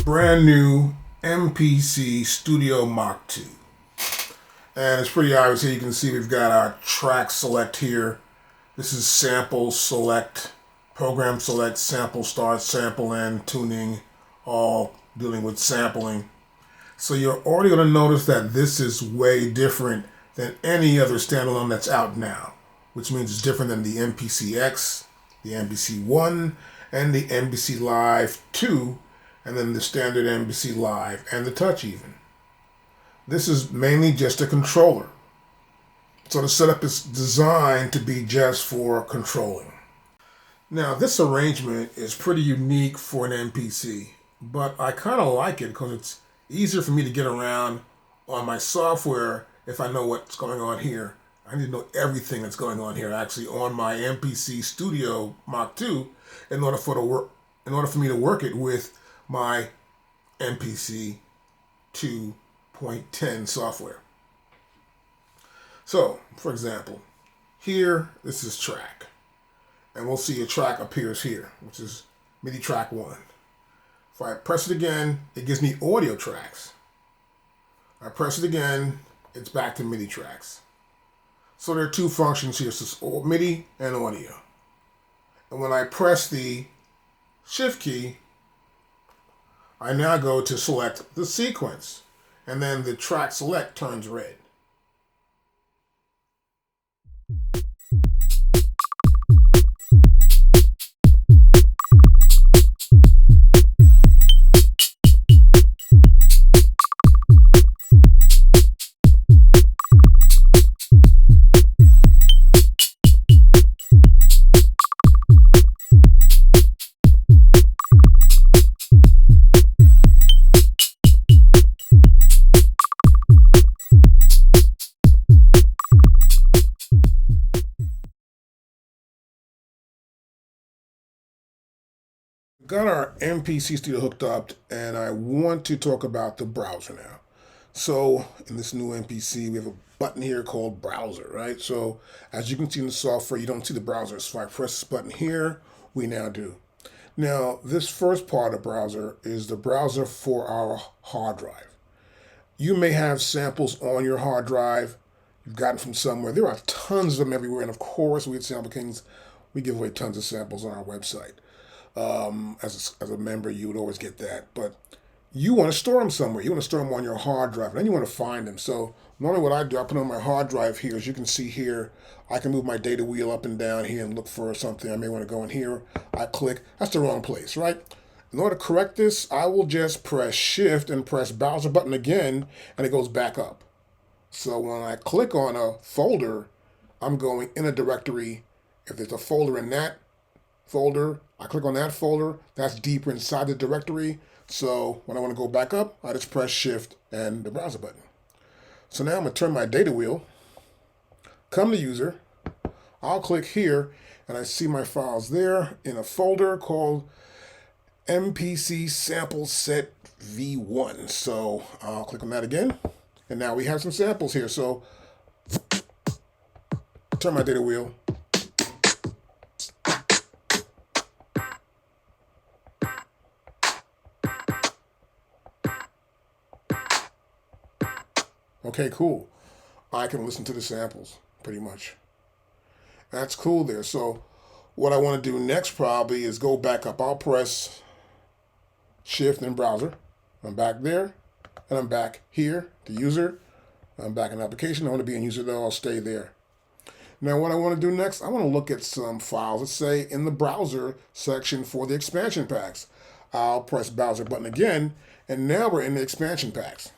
brand new MPC Studio Mach 2. And it's pretty obvious here. You can see we've got our track select here. This is sample select, program select, sample start, sample end, tuning, all dealing with sampling. So you're already going to notice that this is way different than any other standalone that's out now, which means it's different than the MPC X, the MPC 1, and the MPC Live 2, and then the standard MPC Live and the Touch even. This is mainly just a controller. So the setup is designed to be just for controlling. Now this arrangement is pretty unique for an MPC, but I kind of like it because it's easier for me to get around on my software if I know what's going on here. I need to know everything that's going on here actually on my MPC Studio Mach 2 in order for me to work it with my MPC 2.10 software. So, for example, here, this is track. And we'll see a track appears here, which is MIDI track 1. If I press it again, it gives me audio tracks. I press it again, it's back to MIDI tracks. So there are two functions here, so MIDI and audio. And when I press the Shift key, I now go to select the sequence. And then the track select turns red. Got our MPC Studio hooked up, and I want to talk about the browser now. So in this new MPC, we have a button here called browser, right? So as you can see in the software, you don't see the browser. So if I press this button here, we now do. Now, this first part of browser is the browser for our hard drive. You may have samples on your hard drive you've gotten from somewhere. There are tons of them everywhere. And of course, we at SampleKings, we give away tons of samples on our website. As a member, you would always get that. But you want to store them somewhere. You want to store them on your hard drive. And then you want to find them. So normally what I do, I put them on my hard drive here. As you can see here, I can move my data wheel up and down here and look for something. I may want to go in here. I click. That's the wrong place, right? In order to correct this, I will just press Shift and press browser button again, and it goes back up. So when I click on a folder, I'm going in a directory. If there's a folder in that folder, I click on that folder, that's deeper inside the directory. So when I want to go back up, I just press Shift and the browser button. So now I'm going to turn my data wheel, come to user, I'll click here, and I see my files there in a folder called MPC Sample Set V1. So I'll click on that again, and now we have some samples here. So turn my data wheel, okay, cool. I can listen to the samples, pretty much. That's cool there. So what I want to do next probably is go back up. I'll press Shift and browser. I'm back there, and I'm back here to user. I'm back in application. I want to be in user though. I'll stay there. Now what I want to do next, I want to look at some files, let's say in the browser section for the expansion packs. I'll press browser button again, and now we're in the expansion packs.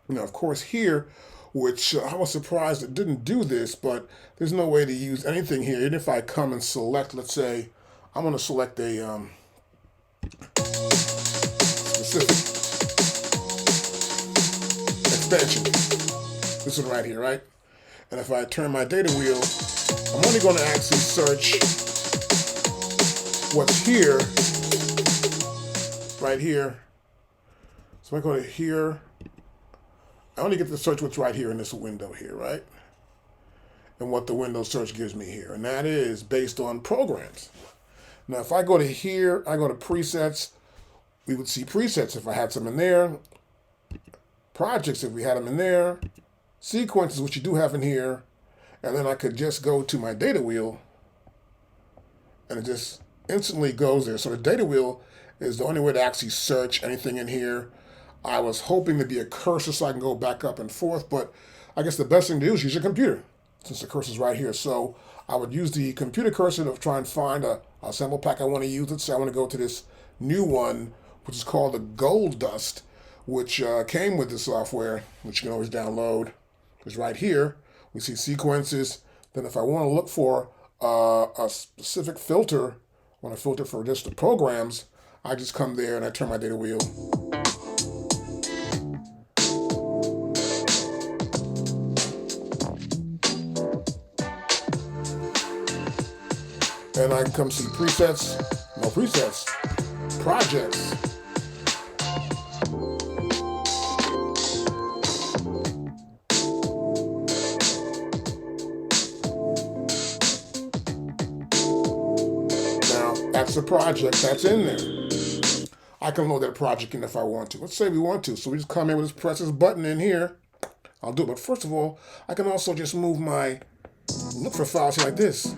Now, of course, here, which I was surprised it didn't do this, but there's no way to use anything here. Even if I come and select, let's say, I'm going to select a specific expansion. This one right here, right? And if I turn my data wheel, I'm only going to actually search what's here, right here. So I go to here. I only get to search what's right here in this window here, right? And what the Windows search gives me here. And that is based on programs. Now, if I go to here, I go to presets, we would see presets if I had some in there, projects if we had them in there, sequences, which you do have in here, and then I could just go to my data wheel and it just instantly goes there. So the data wheel is the only way to actually search anything in here. I was hoping to be a cursor so I can go back up and forth, but I guess the best thing to do is use your computer since the cursor's right here. So I would use the computer cursor to try and find a sample pack I want to use. Let's say I want to go to this new one, which is called the Gold Dust, which came with the software, which you can always download. It's right here. We see sequences. Then if I want to look for a specific filter, I want to filter for just the programs, I just come there and I turn my data wheel. And I can come see presets, no presets, projects. That's the project that's in there. I can load that project in if I want to. Let's say we want to. So we just come in, we just press this button in here. I'll do it. But first of all, I can also just move my look for files here like this.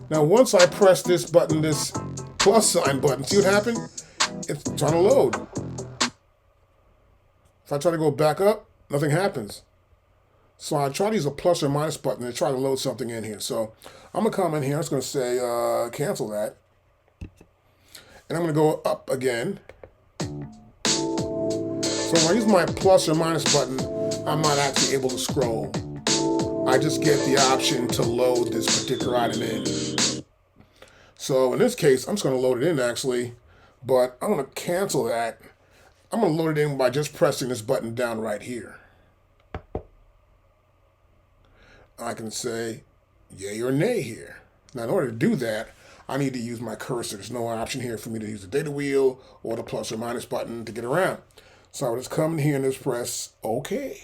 Now once I press this button, this plus sign button, see what happened? It's trying to load. If I try to go back up, nothing happens. So I try to use a plus or minus button to try to load something in here. So I'm going to come in here. I'm just going to say cancel that. And I'm going to go up again. So when I use my plus or minus button, I'm not actually able to scroll. I just get the option to load this particular item in. So in this case, I'm just going to load it in actually, but I'm going to cancel that. I'm going to load it in by just pressing this button down right here. I can say yay or nay here. Now in order to do that, I need to use my cursor. There's no option here for me to use the data wheel or the plus or minus button to get around. So I'll just come in here and just press OK.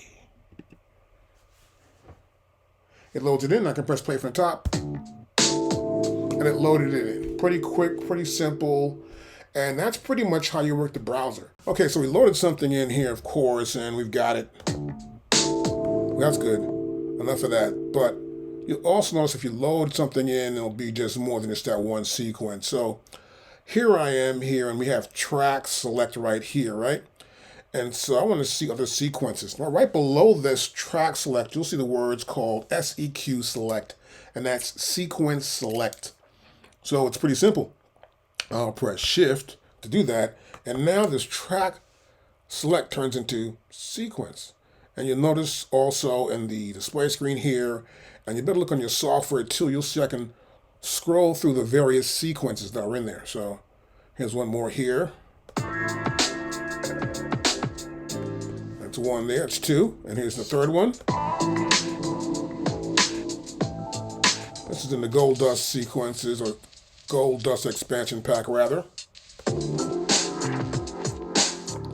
It loads it in. I can press play from the top. And it loaded it in. Pretty quick, pretty simple. And that's pretty much how you work the browser. Okay, so we loaded something in here, of course, and we've got it. That's good. Enough of that. But you'll also notice if you load something in, it'll be just more than just that one sequence. So here I am here, and we have track select right here, right? And so I want to see other sequences. Now, right below this track select, you'll see the words called SEQ select, and that's sequence select. So it's pretty simple. I'll press shift to do that. And now this track select turns into sequence. And you'll notice also in the display screen here, and you better look on your software too, you'll see I can scroll through the various sequences that are in there. So here's one more here. That's one there, it's two. And here's the third one. This is in the Gold Dust sequences, or Gold Dust expansion pack rather.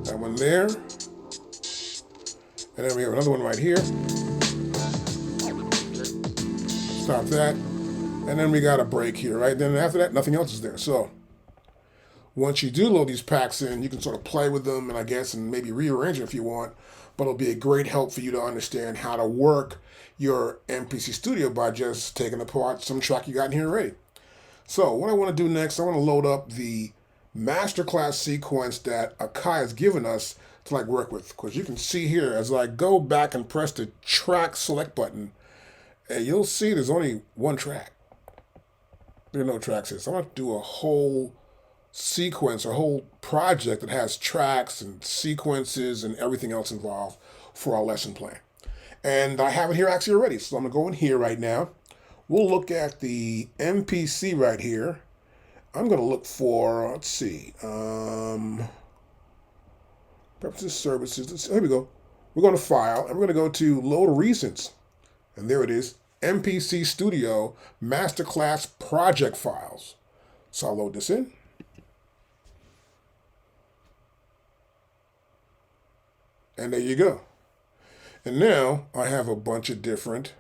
That one there. And then we have another one right here. Stop that. And then we got a break here, right? Then after that, nothing else is there. So once you do load these packs in, you can sort of play with them and I guess and maybe rearrange it if you want. But it'll be a great help for you to understand how to work your MPC Studio by just taking apart some track you got in here already. So what I want to do next, I want to load up the masterclass sequence that AKAI has given us to like work with, because you can see here as I go back and press the track select button, and you'll see there's only one track. There are no tracks here. So I'm going to do a whole sequence or whole project that has tracks and sequences and everything else involved for our lesson plan. And I have it here actually already. So I'm going to go in here right now. We'll look at the MPC right here. I'm going to look for, let's see, Preferences, Services. Here we go. We're going to File, and we're going to go to Load Recents. And there it is, MPC Studio Masterclass Project Files. So I'll load this in. And there you go. And now I have a bunch of different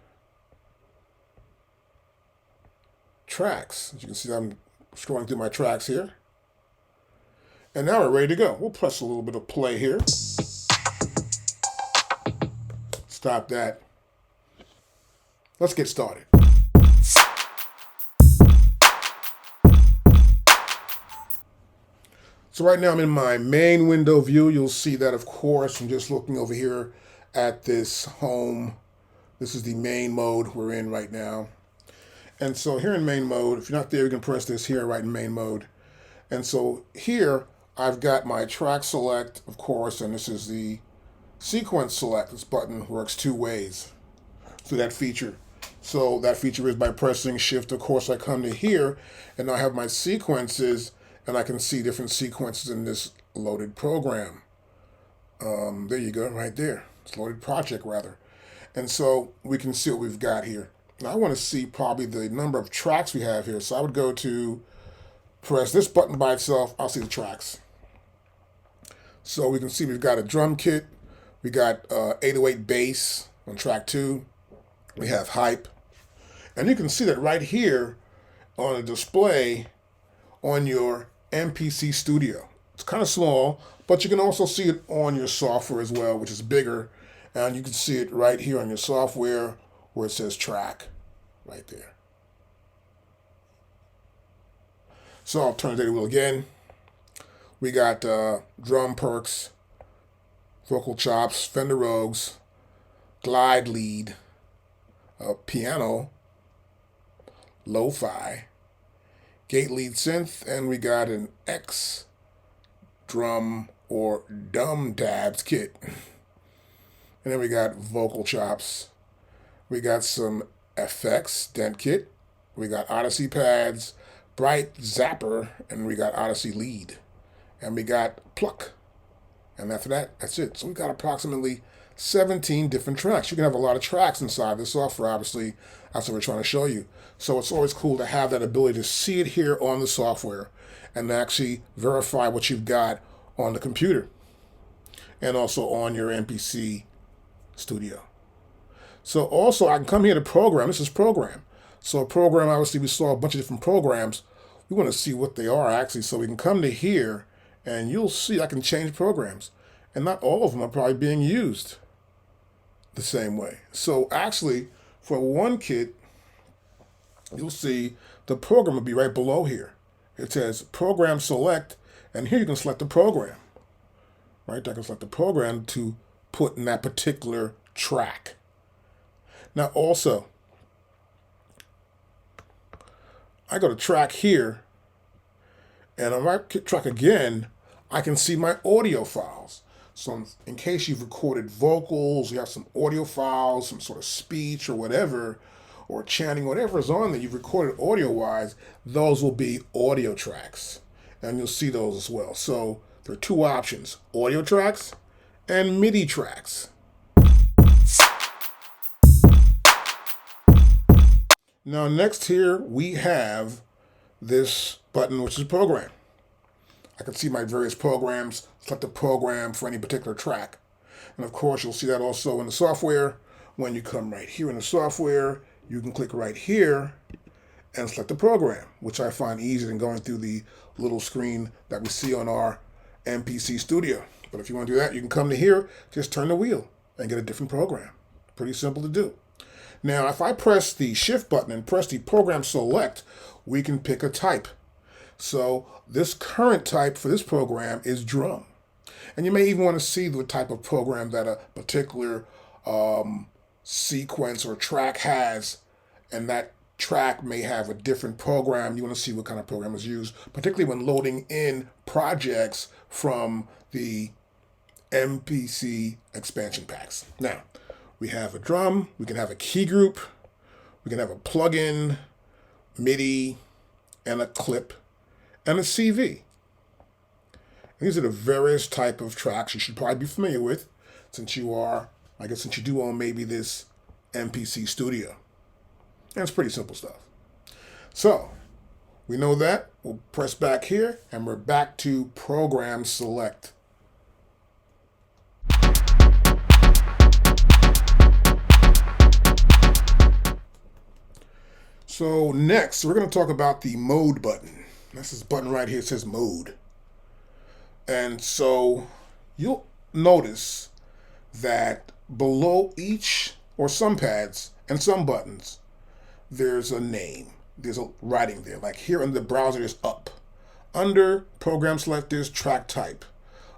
tracks. As you can see, I'm scrolling through my tracks here. And now we're ready to go. We'll press a little bit of play here. Stop that. Let's get started. So right now I'm in my main window view. You'll see that, of course, I'm just looking over here at this home. This is the main mode we're in right now. And so here in main mode, if you're not there, you can press this here right in main mode. And so here I've got my track select, of course, and this is the sequence select. This button works two ways through that feature. So that feature is by pressing shift. Of course, I come to here and I have my sequences, and I can see different sequences in this loaded program. There you go, right there. It's loaded project, rather. And so we can see what we've got here. Now I want to see probably the number of tracks we have here. So I would go to press this button by itself. I'll see the tracks. So we can see we've got a drum kit. We got 808 bass on track 2. We have hype. And you can see that right here on the display on your MPC Studio. It's kind of small, but you can also see it on your software as well, which is bigger. And you can see it right here on your software where it says track right there. So I'll turn the data wheel again. We got drum perks, vocal chops, Fender Rogues, glide lead, piano, lo-fi, gate lead synth, and we got an X drum or dumb dabs kit. And then we got vocal chops. We got some FX dent kit. We got Odyssey pads, bright zapper, and we got Odyssey lead. And we got pluck. And after that, that's it. So we got approximately 17 different tracks. You can have a lot of tracks inside this software, obviously. That's what we're trying to show you. So it's always cool to have that ability to see it here on the software and actually verify what you've got on the computer and also on your MPC Studio. So also I can come here to program. This is program. So a program, obviously we saw a bunch of different programs. We want to see what they are actually. So we can come to here and you'll see I can change programs. And not all of them are probably being used the same way. So actually for one kit, you'll see the program will be right below here. It says program select, and here you can select the program. Right there, I can select the program to put in that particular track. Now also, I go to track here, and on my track again, I can see my audio files. So in case you've recorded vocals, you have some audio files, some sort of speech or whatever, or chanting, whatever is on there, you've recorded audio-wise, those will be audio tracks. And you'll see those as well. So there are two options, audio tracks and MIDI tracks. Now next here, we have this button, which is program. I can see my various programs, select the program for any particular track. And of course, you'll see that also in the software. When you come right here in the software, you can click right here and select the program, which I find easier than going through the little screen that we see on our MPC Studio. But if you want to do that, you can come to here, just turn the wheel and get a different program. Pretty simple to do. Now, if I press the shift button and press the program select, we can pick a type. So this current type for this program is drum. And you may even want to see the type of program that a particular sequence or track has, and that track may have a different program. You want to see what kind of program is used, particularly when loading in projects from the MPC expansion packs. Now, we have a drum, we can have a key group, we can have a plugin, MIDI, and a clip, and a CV. These are the various type of tracks you should probably be familiar with, since you do own maybe this MPC Studio. And it's pretty simple stuff. So, we know that. We'll press back here, and we're back to program select. So next, we're going to talk about the mode button. That's this button right here. It says mode. And so you'll notice that below each, or some pads and some buttons, there's a name. There's a writing there. Like here in the browser, there's up. Under program select, there's track type.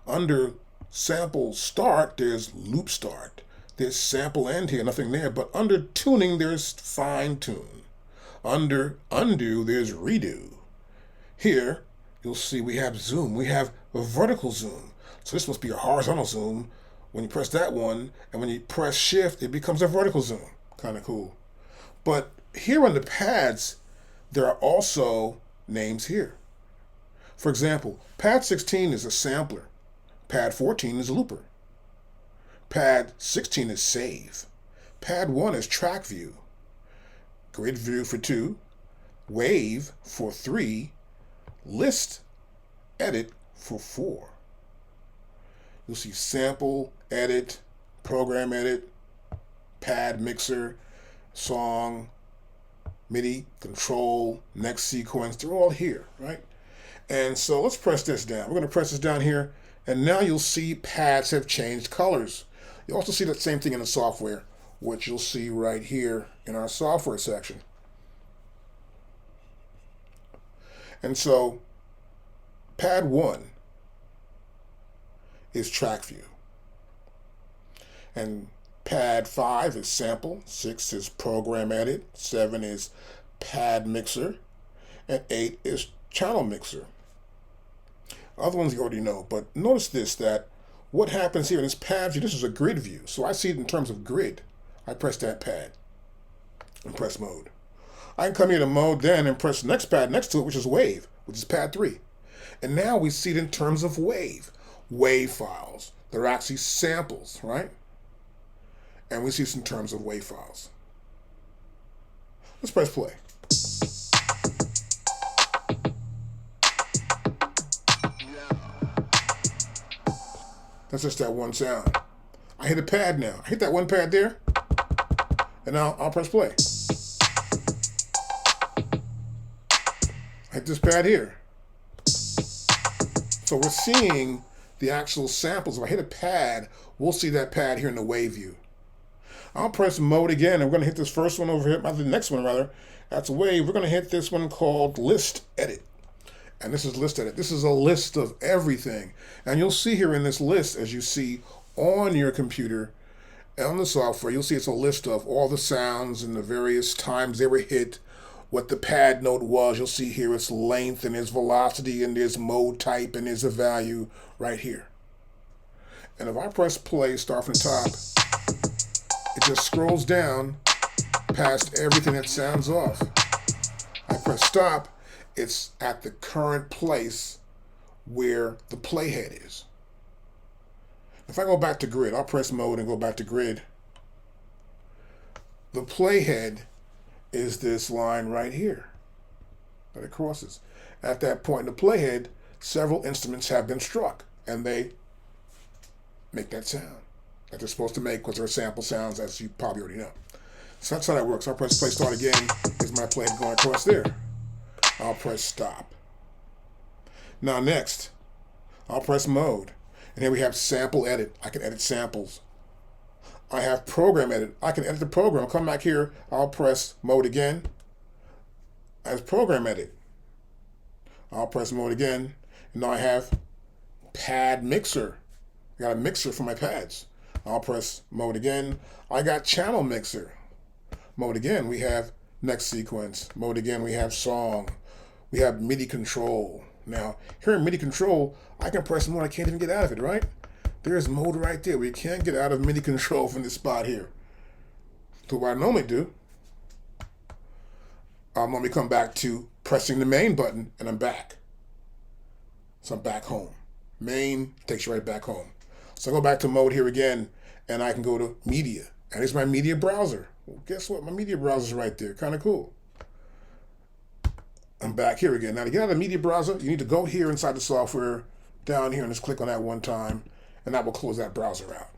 Under sample start, there's loop start. There's sample end here, nothing there. But under tuning, there's fine tune. Under undo, there's redo. Here, you'll see we have zoom. We have a vertical zoom. So this must be a horizontal zoom. When you press that one, and when you press shift, it becomes a vertical zoom. Kind of cool. But here on the pads, there are also names here. For example, pad 16 is a sampler. Pad 14 is looper. Pad 16 is save. Pad 1 is track view. Grid view for 2. Wave for 3. List edit for 4. You'll see sample, edit, program edit, pad mixer, song, MIDI, control, next sequence. They're all here, right? And so let's press this down. We're going to press this down here, and now you'll see pads have changed colors. You also see that same thing in the software, which you'll see right here in our software section. And so pad 1 is track view. And pad 5 is sample, 6 is program edit, 7 is pad mixer, and 8 is channel mixer. Other ones you already know, but notice this, that what happens here in this pad view, this is a grid view. So I see it in terms of grid. I press that pad and press mode. I can come here to mode then and press the next pad next to it, which is wave, which is pad 3. And now we see it in terms of wave. Wave files. They're actually samples, right? And we see this in terms of wave files. Let's press play. That's just that one sound. I hit a pad now. I hit that one pad there, and now I'll press play. I hit this pad here. So we're seeing the actual samples. If I hit a pad, we'll see that pad here in the wave view. I'll press mode again, and we're going to hit this first one over here, the next one rather. That's wave. We're going to hit this one called list edit. And this is list edit. This is a list of everything. And you'll see here in this list, as you see on your computer, on the software, you'll see it's a list of all the sounds and the various times they were hit, what the pad note was. You'll see here its length and its velocity and there's mode type and there's a value right here. And if I press play, start from the top, it just scrolls down past everything that sounds off. I press stop, it's at the current place where the playhead is. If I go back to grid, I'll press mode and go back to grid. The playhead is this line right here that it crosses. At that point in the playhead, several instruments have been struck, and they make that sound that they're supposed to make because they're sample sounds, as you probably already know. So that's how that works. I'll press play start again. Is my playhead going across there? I'll press stop. Now next, I'll press mode. And here we have sample edit. I can edit samples. I have program edit. I can edit the program. I'll come back here. I'll press mode again. As program edit. I'll press mode again. And now I have pad mixer. I got a mixer for my pads. I'll press mode again. I got channel mixer. Mode again. We have next sequence. Mode again. We have song. We have MIDI control. Now, here in MIDI control, I can press mode. I can't even get out of it, right? There's mode right there. We can't get out of MIDI control from this spot here. So what I normally do, I'll normally come back to pressing the main button, and I'm back. So I'm back home. Main takes you right back home. So I go back to mode here again, and I can go to media. And here's my media browser. Well, guess what? My media browser's right there. Kind of cool. I'm back here again. Now to get out of the media browser, you need to go here inside the software, down here, and just click on that one time, and that will close that browser out.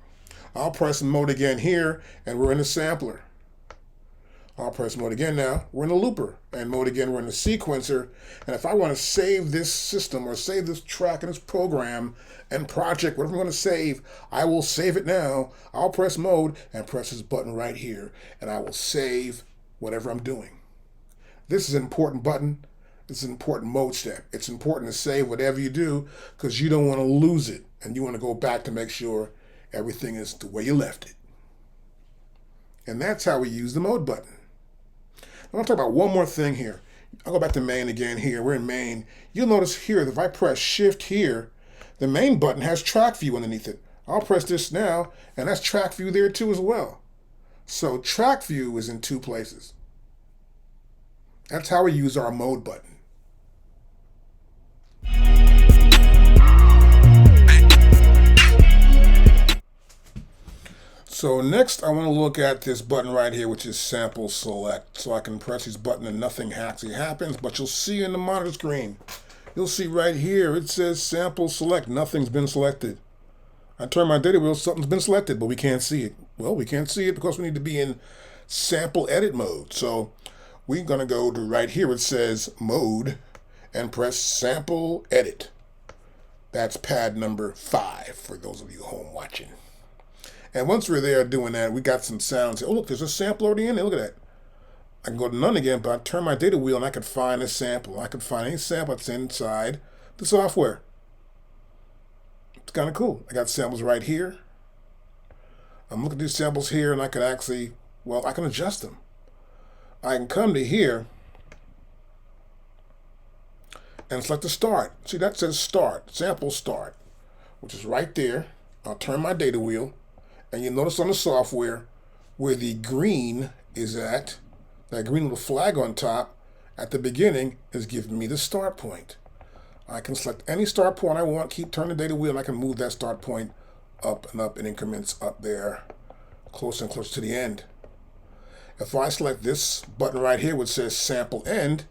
I'll press mode again here, and we're in the sampler. I'll press mode again now. We're in the looper. And mode again, we're in the sequencer. And if I want to save this system or save this track in this program and project, whatever I'm going to save, I will save it now. I'll press mode and press this button right here. And I will save whatever I'm doing. This is an important button. It's an important mode step. It's important to save whatever you do because you don't want to lose it. And you want to go back to make sure everything is the way you left it. And that's how we use the mode button. I want to talk about one more thing here. I'll go back to main again here. We're in main. You'll notice here that if I press shift here, the main button has track view underneath it. I'll press this now, and that's track view there too as well. So track view is in two places. That's how we use our mode button. So next I want to look at this button right here, which is sample select. So I can press this button and nothing actually happens, but you'll see in the monitor screen, you'll see right here, it says sample select, nothing's been selected. I turn my data wheel, something's been selected, but we can't see it. Well, we can't see it because we need to be in sample edit mode. So we're gonna go to right here, it says mode, and press sample edit. That's pad number 5 for those of you home watching. And once we're there doing that, we got some sounds. Oh, look, there's a sample already in there. Look at that. I can go to none again, but I turn my data wheel and I can find a sample. I can find any sample that's inside the software. It's kind of cool. I got samples right here. I'm looking at these samples here and I can actually, well, I can adjust them. I can come to here and select the start. See, that says start, sample start, which is right there. I'll turn my data wheel. And you notice on the software where the green is at, that green little flag on top at the beginning is giving me the start point. I can select any start point I want, keep turning the data wheel, and I can move that start point up and up in increments up there, closer and closer to the end. If I select this button right here which says sample end,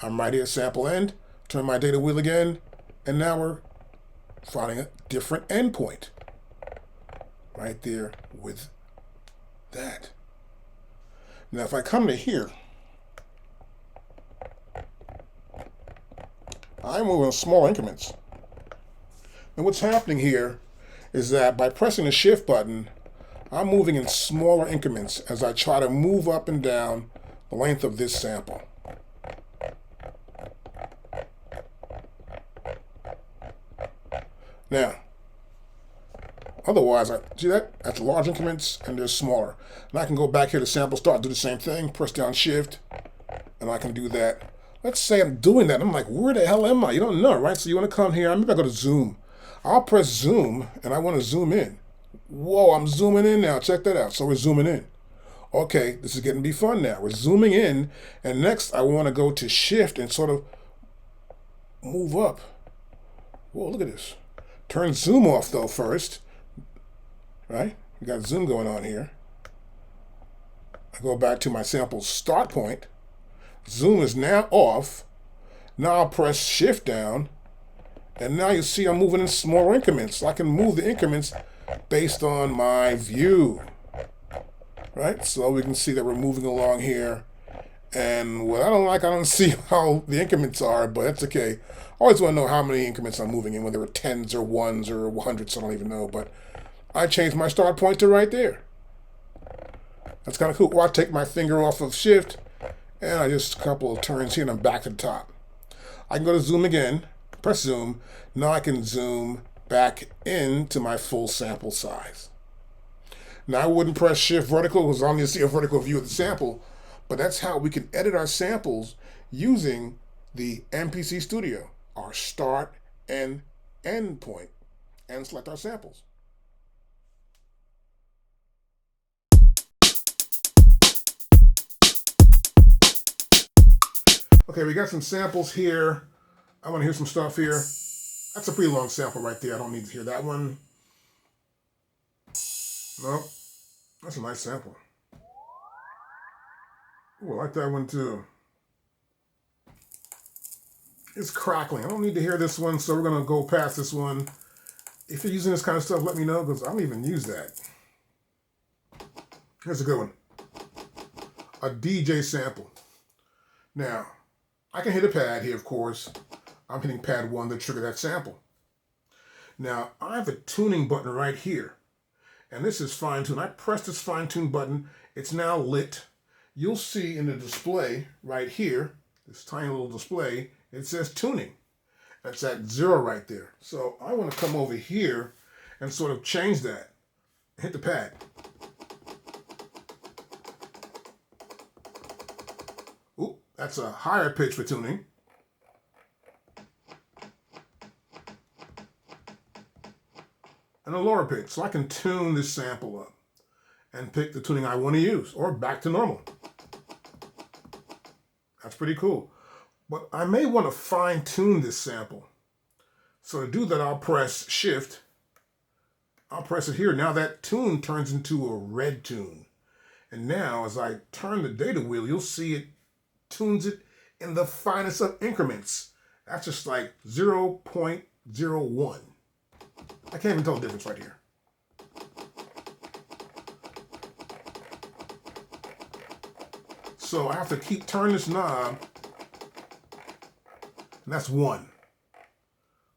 I'm right here, sample end, turn my data wheel again, and now we're finding a different endpoint. Right there with that. Now if I come to here, I'm moving in small increments. And what's happening here is that by pressing the shift button, I'm moving in smaller increments as I try to move up and down the length of this sample. Now, otherwise, see that? That's large increments and they're smaller. And I can go back here to sample start, do the same thing, press down shift, and I can do that. Let's say I'm doing that. I'm like, where the hell am I? You don't know, right? So you want to come here. Maybe I go to zoom. I'll press zoom and I want to zoom in. Whoa, I'm zooming in now. Check that out. So we're zooming in. Okay, this is getting to be fun now. We're zooming in. And next I want to go to shift and sort of move up. Whoa, look at this. Turn zoom off though first. Right? We got zoom going on here. I go back to my sample start point. Zoom is now off. Now I'll press shift down. And now you see I'm moving in smaller increments. So I can move the increments based on my view. Right? So we can see that we're moving along here. And what I don't see how the increments are, but that's okay. I always want to know how many increments I'm moving in, whether they're tens or ones or hundreds, I don't even know. But I changed my start point to right there. That's kind of cool. Or I take my finger off of shift and I just a couple of turns here and I'm back to the top. I can go to zoom again, press zoom. Now I can zoom back into my full sample size. Now I wouldn't press shift vertical because I only see a vertical view of the sample, but that's how we can edit our samples using the MPC Studio, our start and end point, and select our samples. Okay, we got some samples here. I want to hear some stuff here. That's a pretty long sample right there. I don't need to hear that one. No, that's a nice sample. Ooh, I like that one too. It's crackling. I don't need to hear this one, so we're going to go past this one. If you're using this kind of stuff, let me know, because I don't even use that. Here's a good one. a DJ sample. Now, I can hit a pad here, of course. I'm hitting pad 1 to trigger that sample. Now, I have a tuning button right here. And this is fine tune. I press this fine tune button. It's now lit. You'll see in the display right here, this tiny little display, it says tuning. That's at 0 right there. So I want to come over here and sort of change that. Hit the pad. Ooh, that's a higher pitch for tuning. And a lower pitch. So I can tune this sample up and pick the tuning I want to use, or back to normal. That's pretty cool. But I may want to fine tune this sample. So to do that, I'll press Shift. I'll press it here. Now that tune turns into a red tune. And now as I turn the data wheel, you'll see it tunes it in the finest of increments. That's just like 0.01. I can't even tell the difference right here. So I have to keep turning this knob, and that's 1.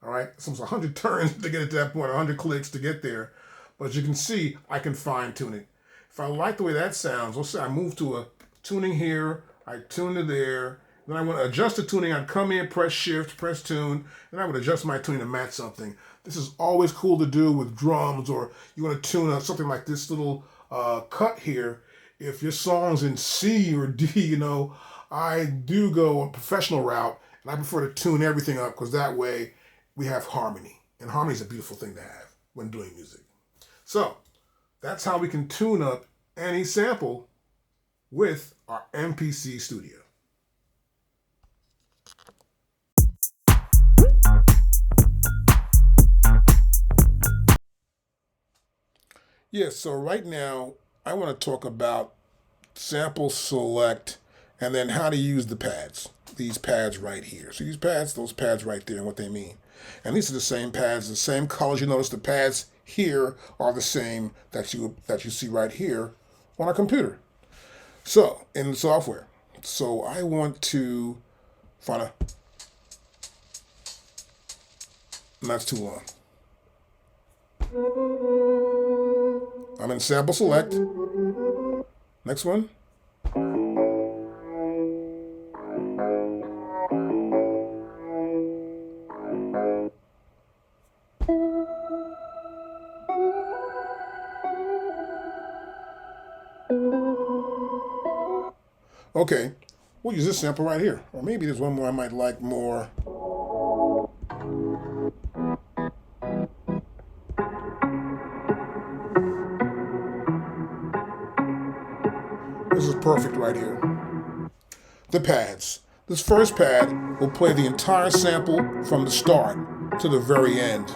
All right, so it's 100 turns to get it to that point, 100 clicks to get there. But as you can see, I can fine tune it. If I like the way that sounds, let's say I move to a tuning here, I tune to there, then I want to adjust the tuning, I'd come in, press Shift, press Tune, and I would adjust my tuning to match something. This is always cool to do with drums, or you want to tune up something like this little cut here. If your song's in C or D, you know, I do go a professional route, and I prefer to tune everything up because that way we have harmony. And harmony is a beautiful thing to have when doing music. So that's how we can tune up any sample with our MPC Studio. Yes, so right now I want to talk about sample select and then how to use the pads. These pads right here. So these pads, those pads right there, and what they mean. And these are the same pads, the same colors. You notice the pads here are the same that you see right here on a computer. So in the software. So I want to find a, and that's too long. I'm in sample select. Next one. Okay, we'll use this sample right here. Or maybe there's one more I might like more. This is perfect right here. The pads. This first pad will play the entire sample from the start to the very end.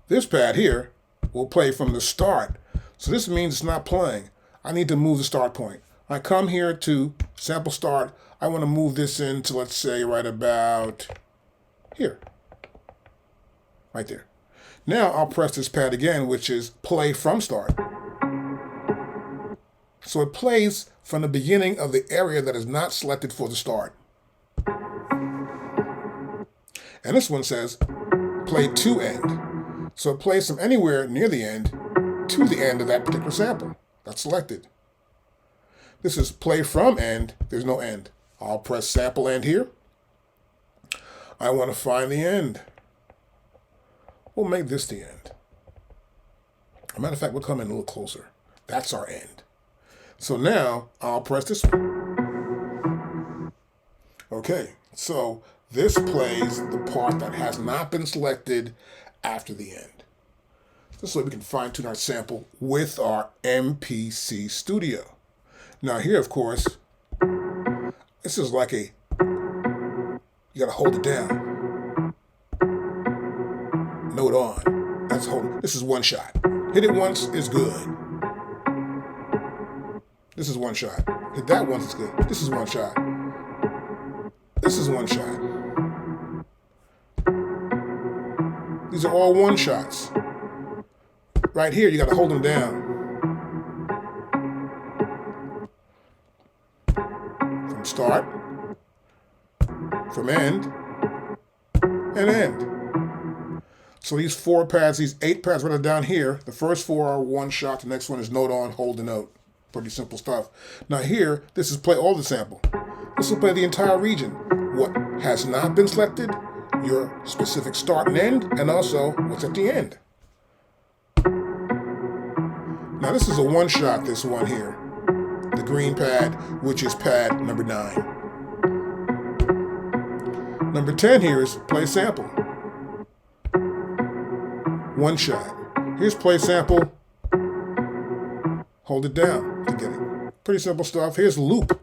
This pad here will play from the start. So this means it's not playing. I need to move the start point. I come here to sample start. I want to move this into, let's say, right about here. Right there. Now I'll press this pad again, which is play from start. So it plays from the beginning of the area that is not selected for the start. And this one says play to end. So it plays from anywhere near the end to the end of that particular sample that's selected. This is play from end. There's no end. I'll press sample end here. I want to find the end. We'll make this the end. As a matter of fact, we'll come in a little closer. That's our end. So now I'll press this one. Okay, so this plays the part that has not been selected after the end. This way we can fine tune our sample with our MPC Studio. Now here, of course, this is like a, you gotta hold it down. Note on. That's holding. This is one shot. Hit it once, it's good. This is one shot. Hit that once, it's good. This is one shot. This is one shot. These are all one shots. Right here, you gotta hold them down. start, from end, and end. So these 4 pads, these 8 pads right down here, the first 4 are one shot, the next one is note on, hold the note. Pretty simple stuff. Now here, this is play all the sample. This will play the entire region. What has not been selected, your specific start and end, and also what's at the end. Now this is a one shot, this one here. The green pad, which is pad number 9. Number 10 here is play sample. One shot. Here's play sample. Hold it down to get it. Pretty simple stuff. Here's loop.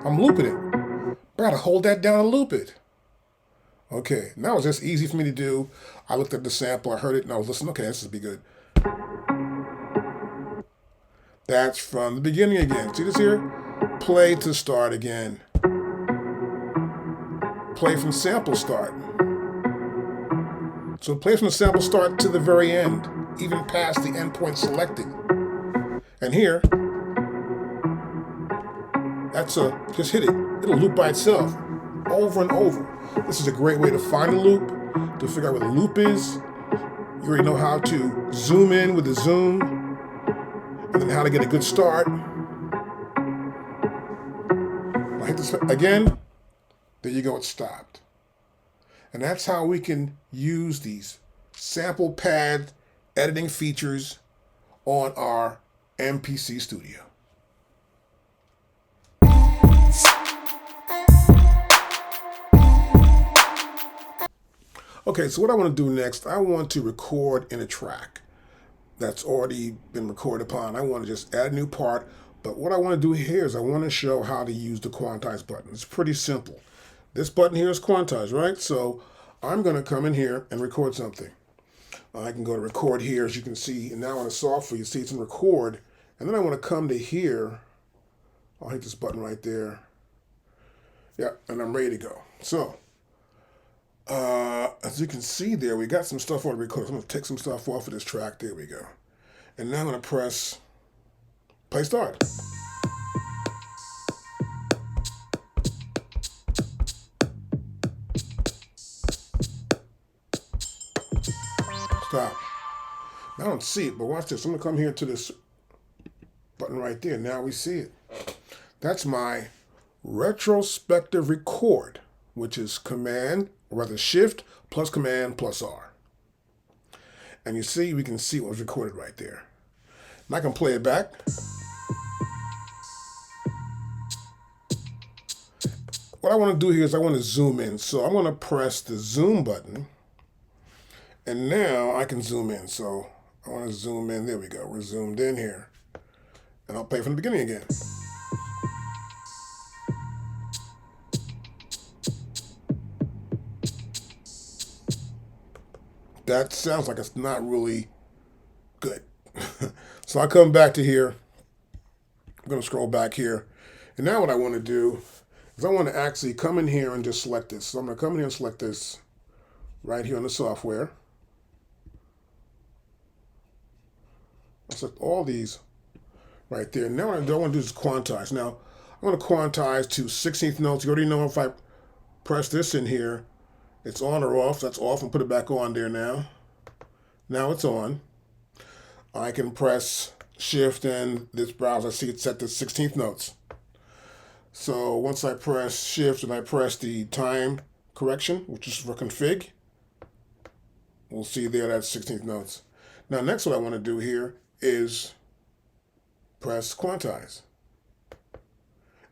I'm looping it. I gotta hold that down and loop it. Okay, now it's just easy for me to do. I looked at the sample, I heard it, and I was listening. Okay, this will be good. That's from the beginning again. See this here? Play to start again. Play from sample start. So play from the sample start to the very end, even past the endpoint selected. And here, that's just hit it. It'll loop by itself, over and over. This is a great way to find a loop, to figure out what the loop is. You already know how to zoom in with the zoom, and then how to get a good start. I hit this again, there you go, it stopped. And that's how we can use these sample pad editing features on our MPC Studio. Okay, so what I want to do next, I want to record in a track that's already been recorded upon. I want to just add a new part, but what I want to do here is I want to show how to use the Quantize button. It's pretty simple. This button here is Quantize, right? So I'm going to come in here and record something. I can go to record here, as you can see, and now on the software you see it's in record, and then I want to come to here. I'll hit this button right there. Yeah, and I'm ready to go. So, as you can see there, we got some stuff on the record. So I'm going to take some stuff off of this track. There we go. And now I'm going to press play start. Stop. Now I don't see it, but watch this. I'm going to come here to this button right there. Now we see it. That's my retrospective record, which is Command, or rather Shift plus Command plus R. And you see, we can see what was recorded right there. And I can play it back. What I want to do here is I want to zoom in. So I'm going to press the zoom button. And now I can zoom in. So I want to zoom in. There we go. We're zoomed in here. And I'll play from the beginning again. That sounds like it's not really good. So I come back to here. I'm going to scroll back here. And now what I want to do is I want to actually come in here and just select this. So I'm going to come in here and select this right here on the software. I select all these right there. Now what I want to do is quantize. Now I want to quantize to 16th notes. You already know if I press this in here, it's on or off. That's off, and put it back on there now. Now it's on. I can press Shift and this browser, I see it's set to 16th notes. So once I press Shift and I press the time correction, which is for config, we'll see there that's 16th notes. Now next what I want to do here is press Quantize.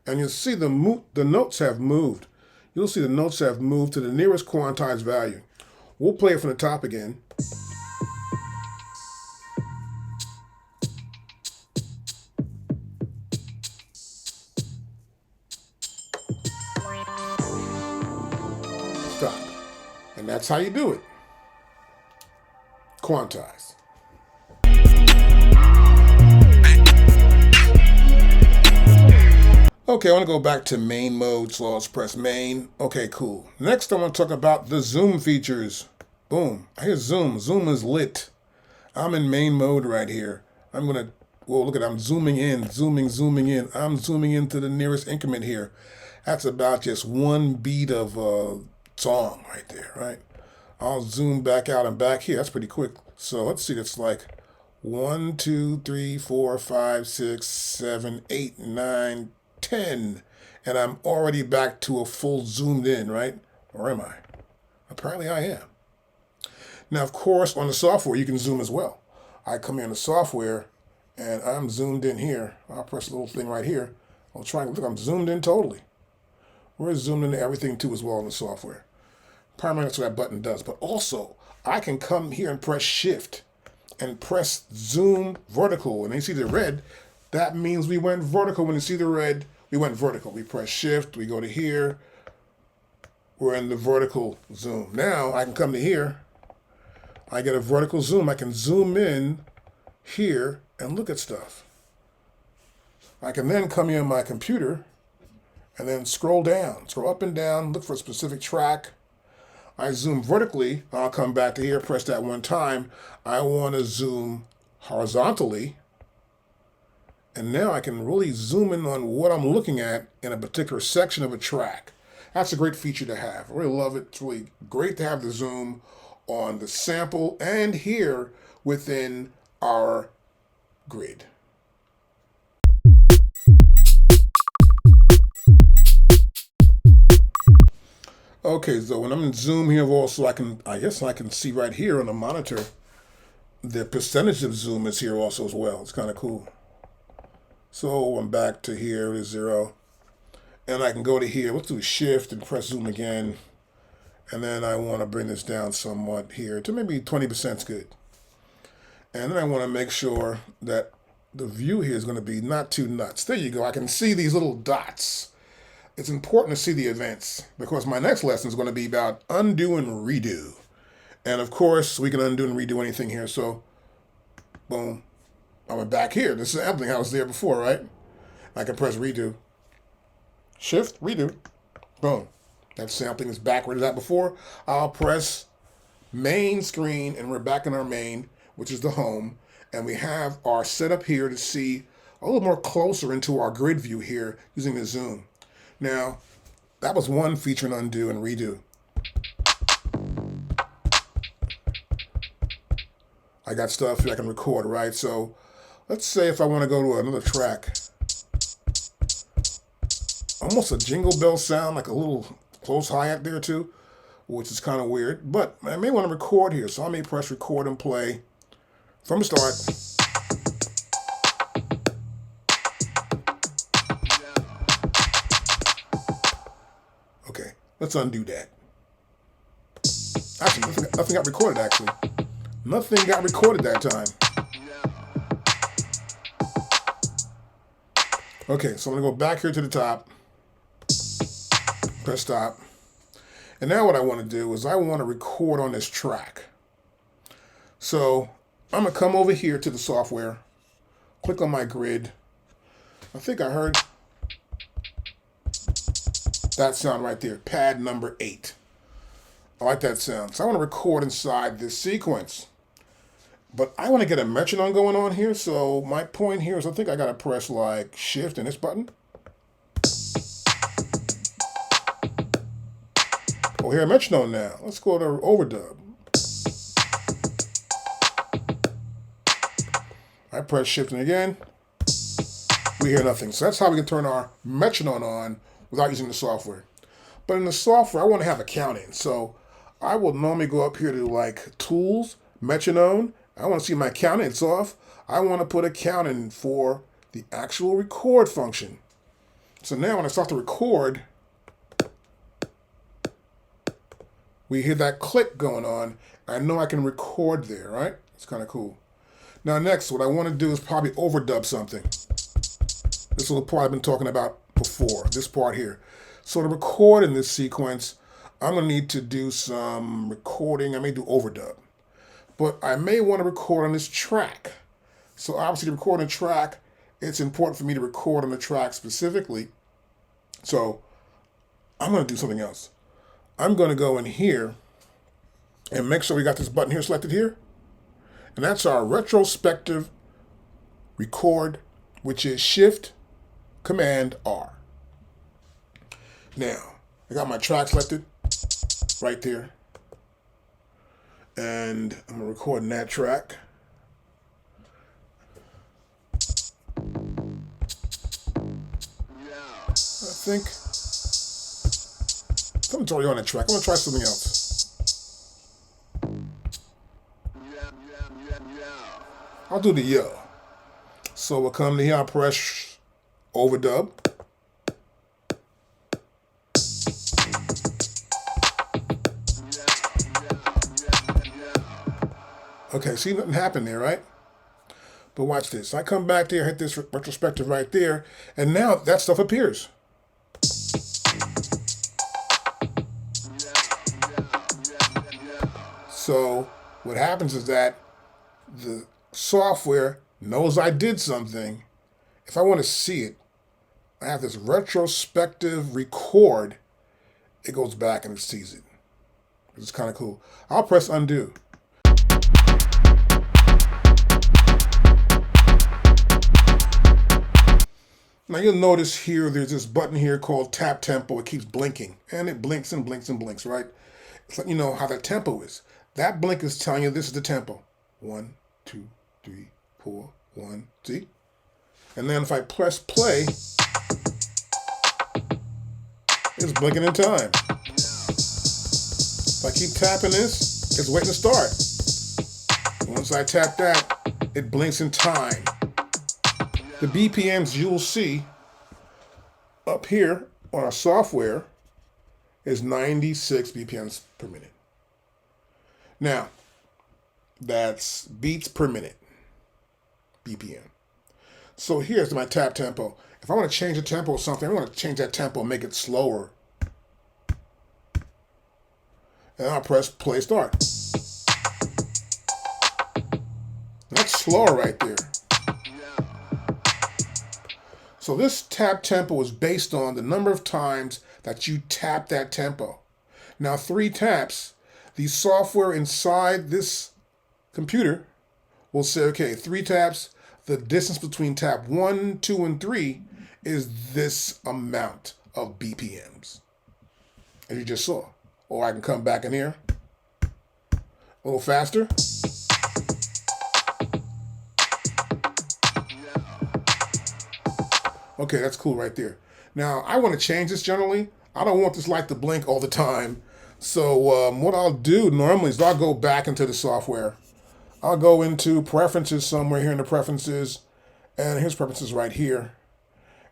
And you'll see the notes have moved. You'll see the notes have moved to the nearest quantized value. We'll play it from the top again. Stop. And that's how you do it. Quantize. Okay, I want to go back to main mode, so let's press main. Okay, cool. Next, I want to talk about the zoom features. Boom. I hear zoom. Zoom is lit. I'm in main mode right here. I'm going to, well, look at, I'm zooming in, zooming in. I'm zooming into the nearest increment here. That's about just one beat of song right there, right? I'll zoom back out and back here. That's pretty quick. So let's see, it's like 1, 2, 3, 4, 5, 6, 7, 8, 9, 10. And I'm already back to a full zoomed in, right? Or am I? Apparently I am. Now, of course, on the software, you can zoom as well. I come in the software and I'm zoomed in here. I'll press the little thing right here. I'll try and look, I'm zoomed in totally. We're zoomed into everything too as well in the software. Primarily that's what that button does. But also, I can come here and press Shift and press Zoom Vertical. And you see the red, that means we went vertical. When you see the red, we went vertical. We press Shift, we go to here. We're in the vertical zoom. Now I can come to here. I get a vertical zoom. I can zoom in here and look at stuff. I can then come here on my computer and then scroll down, scroll up and down, look for a specific track. I zoom vertically. I'll come back to here, press that one time. I want to zoom horizontally. And now I can really zoom in on what I'm looking at in a particular section of a track. That's a great feature to have. I really love it. It's really great to have the zoom on the sample and here within our grid. Okay, so when I'm in zoom here also, I guess I can see right here on the monitor, the percentage of zoom is here also as well. It's kind of cool. So I'm back to here to 0. And I can go to here, let's do Shift and press zoom again. And then I want to bring this down somewhat here to maybe 20% is good. And then I want to make sure that the view here is going to be not too nuts. There you go. I can see these little dots. It's important to see the events because my next lesson is going to be about undo and redo. And of course, we can undo and redo anything here. So, boom, I'm back here. This is everything I was there before, right? I can press redo. Shift, redo, boom. That sampling is back where it was at before. I'll press main screen and we're back in our main, which is the home. And we have our setup here to see a little more closer into our grid view here using the zoom. Now, that was one feature in undo and redo. I got stuff here I can record, right? So let's say if I want to go to another track, almost a jingle bell sound, like a little close hi-hat there too, which is kind of weird. But I may want to record here, so I may press record and play from the start. Okay, let's undo that. Actually, nothing got recorded actually. Nothing got recorded that time. Okay, so I'm gonna go back here to the top. Press stop. And now what I want to do is I want to record on this track. So I'm going to come over here to the software, click on my grid. I think I heard that sound right there, pad number 8. I like that sound. So I want to record inside this sequence. But I want to get a metronome going on here. So my point here is I think I got to press like Shift and this button. Oh, here, metronome now. Let's go to overdub. I press Shift and again. We hear nothing. So that's how we can turn our metronome on without using the software. But in the software, I want to have a count-in. So I will normally go up here to like Tools, Metronome. I want to see my count-in. It's off. I want to put a count-in for the actual record function. So now when I start to record, we hear that click going on. I know I can record there, right? It's kind of cool. Now next, what I want to do is probably overdub something. This little part I've been talking about before, this part here. So to record in this sequence, I'm going to need to do some recording. I may do overdub. But I may want to record on this track. So obviously to record on a track, it's important for me to record on the track specifically. So I'm going to do something else. I'm going to go in here and make sure we got this button here selected here. And that's our retrospective record, which is Shift Command R. Now, I got my track selected right there. And I'm going to record that track. I think something's already on that track. I'm going to try something else. I'll do the yo. So we'll come to here, I'll press overdub. Okay, see, nothing happened there, right? But watch this. I come back there, hit this retrospective right there, and now that stuff appears. So what happens is that the software knows I did something. If I want to see it, I have this retrospective record. It goes back and it sees it. It's kind of cool. I'll press undo. Now you'll notice here there's this button here called tap tempo. It keeps blinking, and it blinks and blinks and blinks, right? It's letting you know how that tempo is. That blink is telling you this is the tempo. 1, 2, 3, 4, 1, see? And then if I press play, it's blinking in time. If I keep tapping this, it's waiting to start. Once I tap that, it blinks in time. The BPMs you'll see up here on our software is 96 BPMs per minute. Now, that's beats per minute, BPM. So here's my tap tempo. If I want to change the tempo of something, I want to change that tempo and make it slower. And I'll press play start. That's slower right there. So this tap tempo is based on the number of times that you tap that tempo. Now 3 taps, the software inside this computer will say, okay, 3 taps, the distance between tap 1, 2, and 3 is this amount of BPMs, as you just saw. Or I can come back in here a little faster. Okay, that's cool right there. Now, I want to change this generally. I don't want this light to blink all the time. So what I'll do normally is I'll go back into the software. I'll go into preferences somewhere here in the preferences. And here's preferences right here.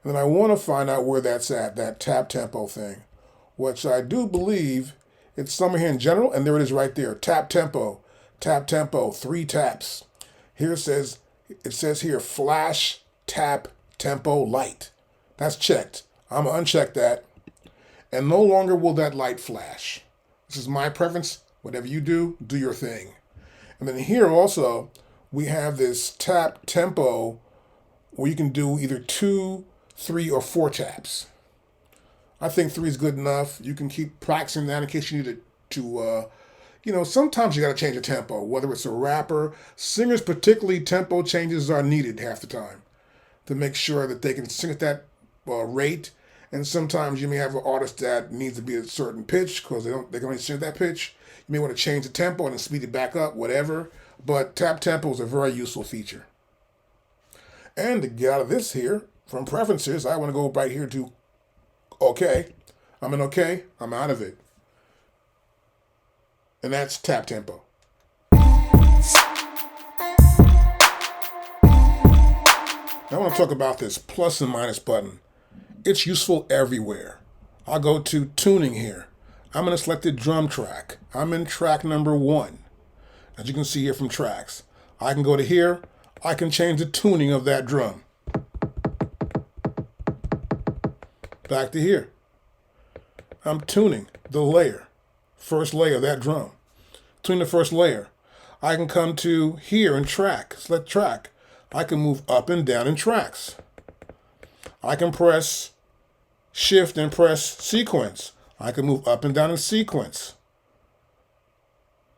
And then I want to find out where that's at, that tap tempo thing, which I do believe it's somewhere here in general. And there it is right there. Tap tempo, 3 taps. Here it says here, flash tap tempo light. That's checked. I'm going to uncheck that. And no longer will that light flash. This is my preference. Whatever you do, do your thing. And then here also, we have this tap tempo where you can do either 2, 3, or 4 taps. I think 3 is good enough. You can keep practicing that in case you need to sometimes you got to change the tempo, whether it's a rapper. Singers particularly, tempo changes are needed half the time to make sure that they can sing at that rate. And sometimes you may have an artist that needs to be at a certain pitch because they can only sing at that pitch. You may want to change the tempo and speed it back up, whatever. But tap tempo is a very useful feature. And to get out of this here, from preferences, I want to go right here to OK. I'm in OK. I'm out of it. And that's tap tempo. Now I want to talk about this plus and minus button. It's useful everywhere. I'll go to tuning here. I'm going to select the drum track. I'm in track number 1. As you can see here from tracks. I can go to here. I can change the tuning of that drum. Back to here. I'm tuning the layer. First layer of that drum. Tune the first layer. I can come to here in track. Select track. I can move up and down in tracks. I can press shift and press sequence. I can move up and down in sequence.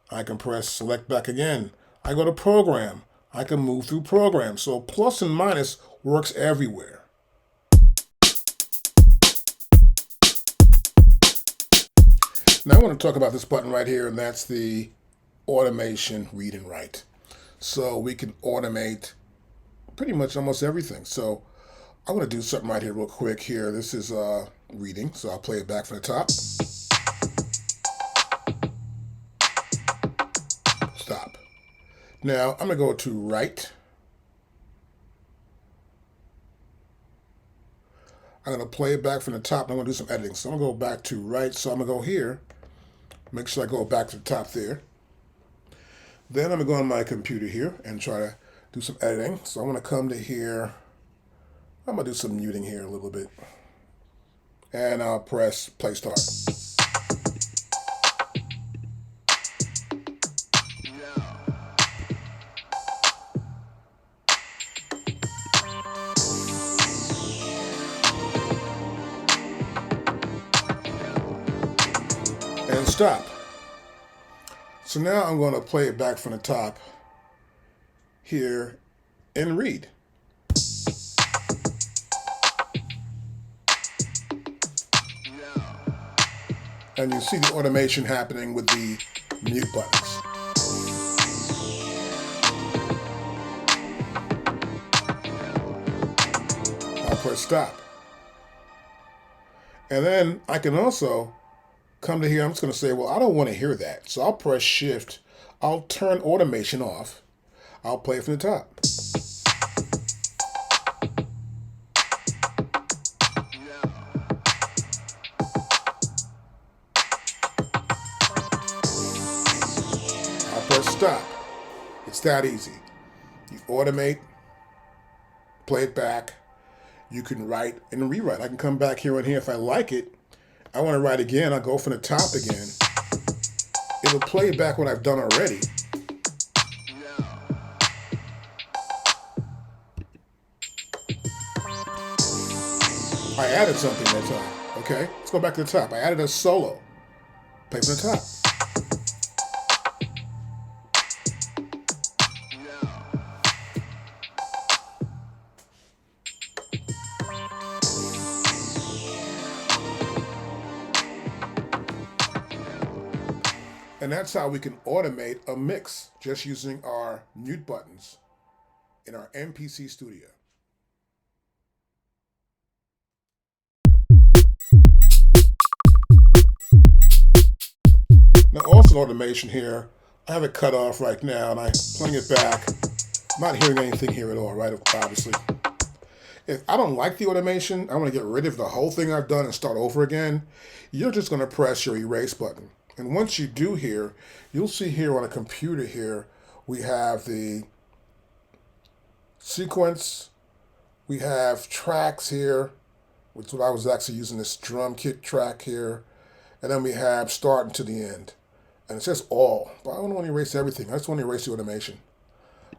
I can press select back again. I go to program. I can move through programs. So plus and minus works everywhere. Now I want to talk about this button right here, and that's the automation read and write. So we can automate pretty much almost everything. So I'm going to do something right here real quick here. This is reading, so I'll play it back from the top. Stop. Now I'm going to go to write. I'm going to play it back from the top, and I'm going to do some editing. So I'm going to go back to write. So I'm going to go here. Make sure I go back to the top there. Then I'm going to go on my computer here and try to do some editing. So I'm going to come to here. I'm going to do some muting here a little bit. And I'll press play start. And stop. So now I'm going to play it back from the top here and read. And you see the automation happening with the mute buttons. I'll press stop. And then I can also come to here. I'm just going to say, well, I don't want to hear that. So I'll press shift. I'll turn automation off. I'll play it from the top. I'll press stop. It's that easy. You automate, play it back. You can write and rewrite. I can come back here and here if I like it. I want to write again. I'll go from the top again. It'll play back what I've done already. I added something that time. Okay, let's go back to the top. I added a solo. Play from the top. And that's how we can automate a mix just using our mute buttons in our MPC Studio. Now also automation here, I have it cut off right now and I'm playing it back. I'm not hearing anything here at all, right? Obviously. If I don't like the automation, I want to get rid of the whole thing I've done and start over again, you're just going to press your erase button. And once you do here, you'll see here on a computer here, we have the sequence, we have tracks here, which is what I was actually using, this drum kit track here, and then we have starting to the end. And it says all, but I don't want to erase everything. I just want to erase the automation.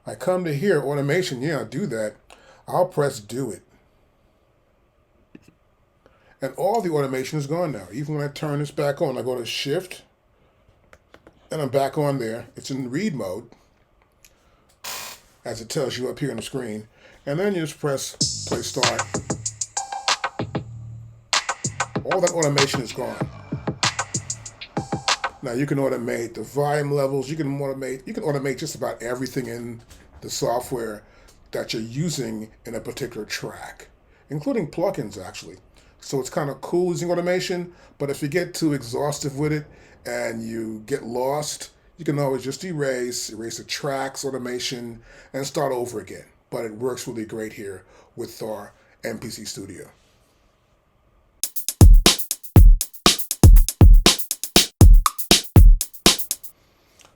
I come to here, automation, yeah, I'll do that. I'll press do it. And all the automation is gone now. Even when I turn this back on, I go to shift, and I'm back on there. It's in read mode, as it tells you up here on the screen. And then you just press play start. All that automation is gone. Now you can automate the volume levels. You can automate just about everything in the software that you're using in a particular track, including plugins actually. So it's kind of cool using automation, but if you get too exhaustive with it and you get lost, you can always just erase the tracks, automation, and start over again. But it works really great here with our MPC Studio.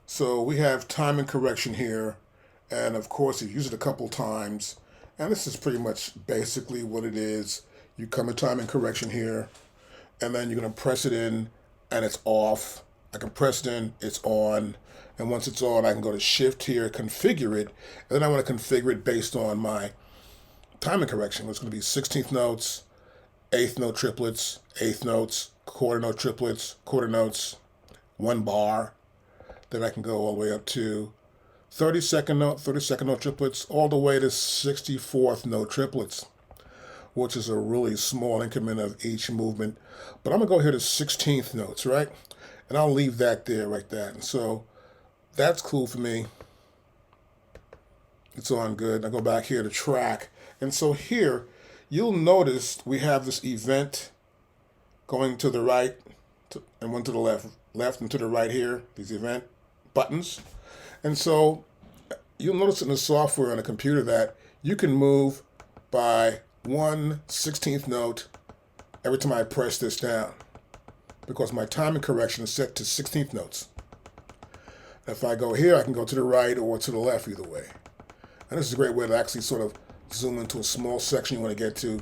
So we have time and correction here, and of course you've used it a couple times, and this is pretty much basically what it is. You come to time and correction here, and then you're going to press it in, and it's off. I can press it in, it's on, and once it's on, I can go to shift here, configure it, and then I want to configure it based on my time and correction. It's going to be 16th notes, 8th note triplets, 8th notes, quarter note triplets, quarter notes, 1 bar. Then I can go all the way up to 32nd note, 32nd note triplets, all the way to 64th note triplets, which is a really small increment of each movement. But I'm going to go here to 16th notes, right? And I'll leave that there like that. And so that's cool for me. It's on good. I go back here to track. And so here, you'll notice we have this event going to the right and one to the left and to the right here, these event buttons. And so you'll notice in the software on a computer that you can move by 1/16th note every time I press this down, because my timing correction is set to 16th notes. If I go here, I can go to the right or to the left either way. And this is a great way to actually sort of zoom into a small section you want to get to.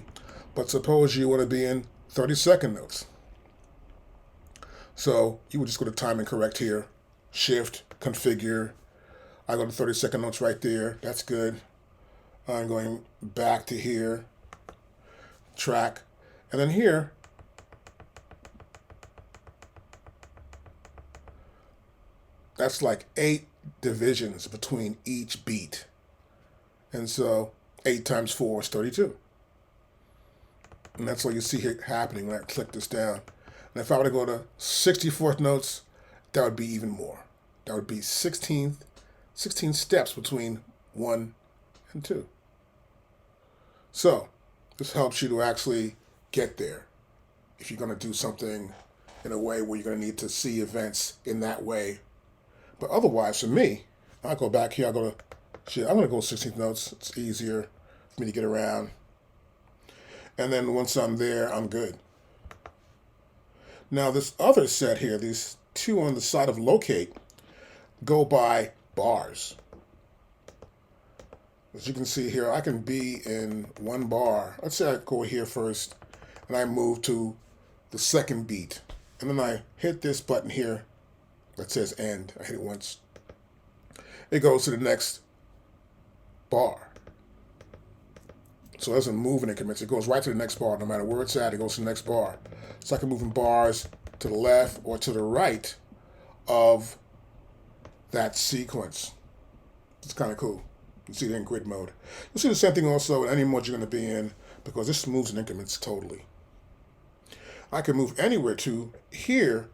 But suppose you want to be in 32nd notes. So you would just go to time and correct here, shift, configure. I go to 32nd notes right there. That's good. I'm going back to here, track, and then here, that's like 8 divisions between each beat. And so 8 times 4 is 32. And that's what you see here happening when I click this down. And if I were to go to 64th notes, that would be even more. That would be 16 steps between 1 and 2. So this helps you to actually get there if you're going to do something in a way where you're going to need to see events in that way. But otherwise, for me, I'll go back here. I'm going to go 16th notes. It's easier for me to get around. And then once I'm there, I'm good. Now this other set here, these two on the side of locate, go by bars. As you can see here, I can be in one bar. Let's say I go here first, and I move to the second beat. And then I hit this button here that says end. I hit it once. It goes to the next bar. So it doesn't move in increments. It goes right to the next bar. No matter where it's at, it goes to the next bar. So I can move in bars to the left or to the right of that sequence. It's kind of cool. You see it in grid mode. You'll see the same thing also in any mode you're going to be in, because this moves in increments totally. I can move anywhere to here.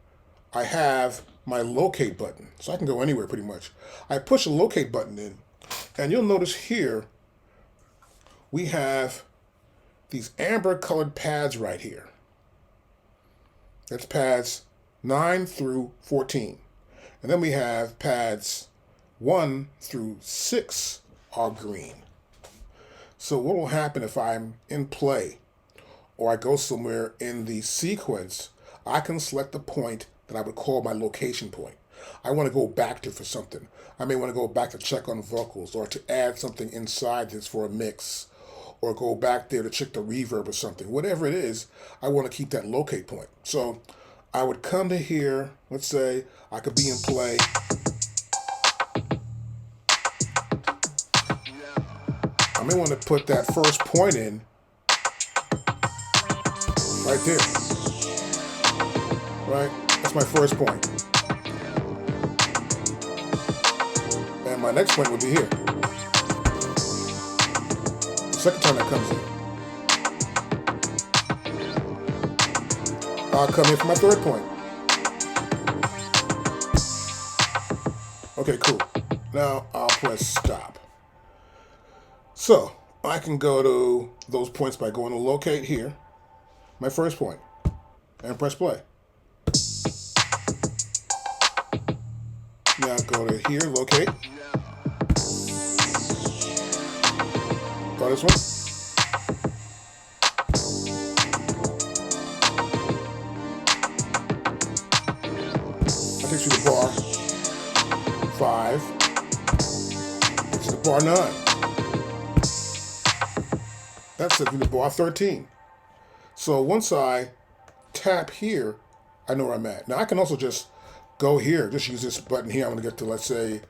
I have my locate button, so I can go anywhere pretty much. I push a locate button in, and you'll notice here we have these amber colored pads right here. That's pads 9 through 14. And then we have pads 1 through 6 are green. So what will happen if I'm in play or I go somewhere in the sequence, I can select the point that I would call my location point. I want to go back to for something. I may want to go back to check on vocals or to add something inside this for a mix, or go back there to check the reverb or something. Whatever it is, I want to keep that locate point. So I would come to here, let's say I could be in play. I may want to put that first point in right there. Right? That's my first point. And my next point would be here. Second time that comes in, I'll come in for my third point. Okay, cool. Now I'll press stop. So I can go to those points by going to locate here, my first point, and press play. Now go to here, locate. Try this one. That takes you to bar 5. Takes you to bar 9. That's it, to bar 13. So once I tap here, I know where I'm at. Now I can also just go here, just use this button here. I'm gonna get to, let's say,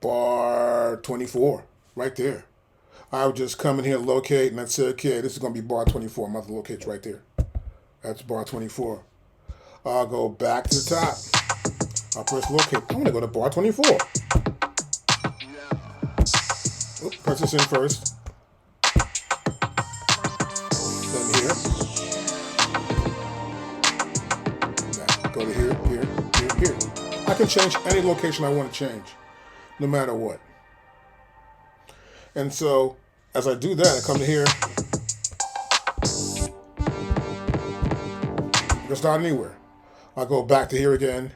bar 24, right there. I would just come in here, locate, and I'd say, okay, this is going to be bar 24. My other locate's right there. That's bar 24. I'll go back to the top. I'll press locate. I'm going to go to bar 24. Press this in first. Then here. Now, go to here, here, here, here. I can change any location I want to change, no matter what. And so, as I do that, I come to here. You can start anywhere. I go back to here again.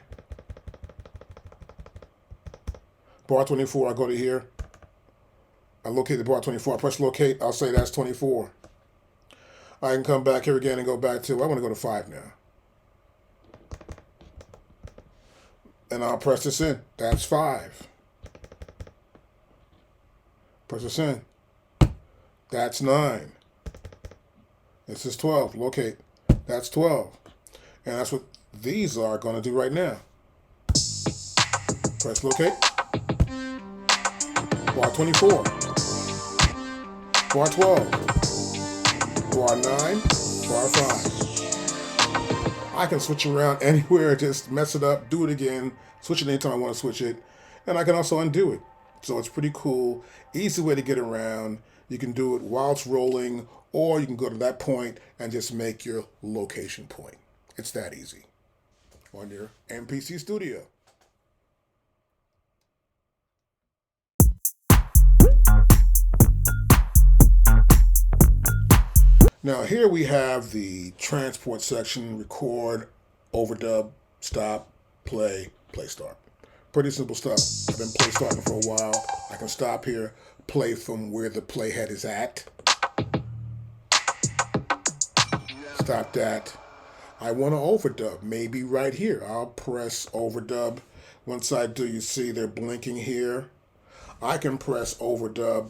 Bar 24, I go to here. I locate the bar 24. I press locate. I'll say that's 24. I can come back here again and go back to, I want to go to 5 now. And I'll press this in. That's 5. Press this in. That's 9. This is 12. Locate. That's 12. And that's what these are going to do right now. Press locate. Bar 24. Bar 12. Bar 9. Bar 5. I can switch around anywhere, just mess it up, do it again, switch it anytime I want to switch it, and I can also undo it. So it's pretty cool, easy way to get around. You can do it while it's rolling, or you can go to that point and just make your location point. It's that easy on your MPC Studio. Now here we have the transport section: record, overdub, stop, play, play start. Pretty simple stuff. I've been play starting for a while. I can stop here, play from where the playhead is at. Stop that. I want to overdub, maybe right here. I'll press overdub. Once I do, you see they're blinking here. I can press overdub,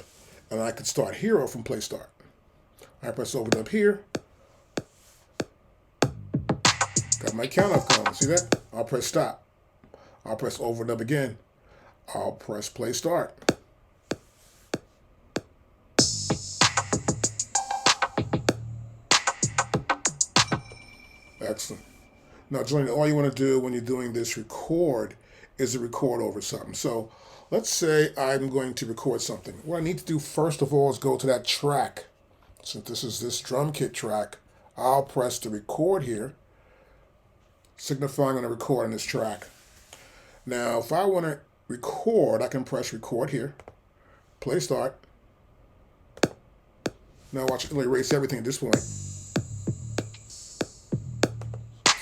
and I can start here or from play start. I press overdub here. Got my count off going. See that? I'll press stop. I'll press overdub again. I'll press play start. Excellent. Now, Johnny, all you want to do when you're doing this record is to record over something. So let's say I'm going to record something. What I need to do first of all is go to that track. Since this is this drum kit track, I'll press the record here, signifying I'm going to record on this track. Now, if I want to record, I can press record here, play start. Now watch, it'll erase everything at this point.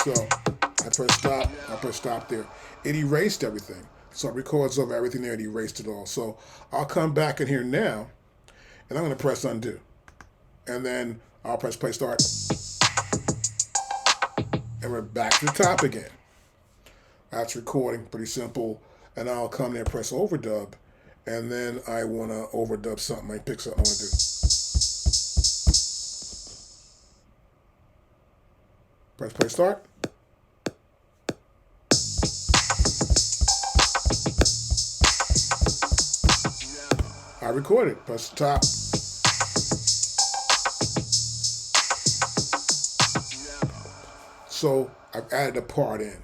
So I press stop, I press stop there. It erased everything. So it records over everything there, it erased it all. So I'll come back in here now, and I'm going to press undo. And then I'll press play start. And we're back to the top again. That's recording, pretty simple. And I'll come there and press overdub. And then I want to overdub something. I pick something I want to do. Press play start. I recorded. Press the top. So I've added a part in.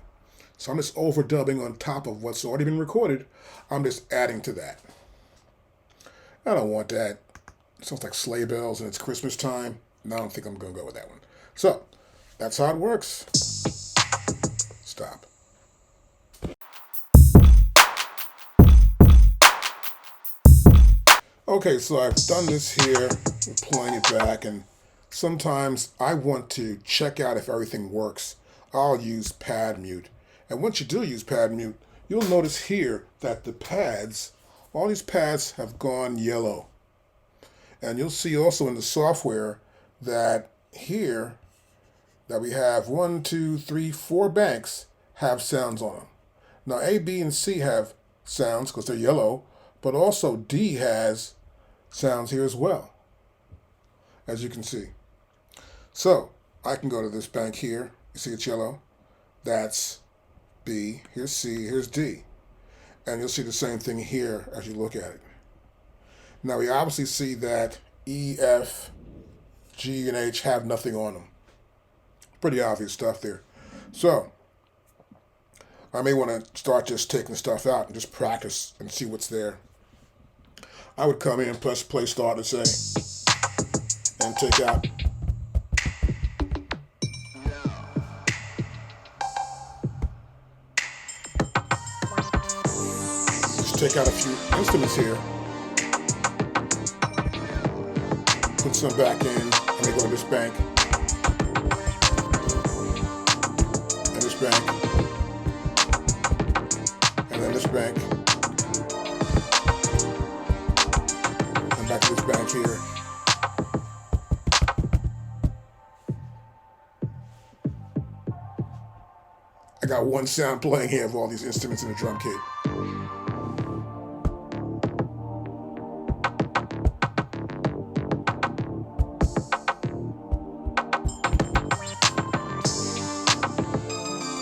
So I'm just overdubbing on top of what's already been recorded. I'm just adding to that. I don't want that. It sounds like sleigh bells and it's Christmas time. No, I don't think I'm going to go with that one. So that's how it works. Stop. Okay, so I've done this here. I'm playing it back, and sometimes I want to check out if everything works. I'll use pad mute. And once you do use pad mute, you'll notice here that the pads, all these pads have gone yellow. And you'll see also in the software that here, that we have 1, 2, 3, 4 banks have sounds on them. Now A, B, and C have sounds because they're yellow, but also D has sounds here as well, as you can see. So I can go to this bank here. You see it's yellow. That's B. Here's C. Here's D. And you'll see the same thing here as you look at it. Now we obviously see that E, F, G, and H have nothing on them. Pretty obvious stuff there. So I may want to start just taking stuff out and just practice and see what's there. I would come in and press play start and say, and take out. Just take out a few instruments here. Put some back in. Let me go to this bank. And this bank. And then this bank. And back to this bank here. I got one sound playing here of all these instruments in the drum kit.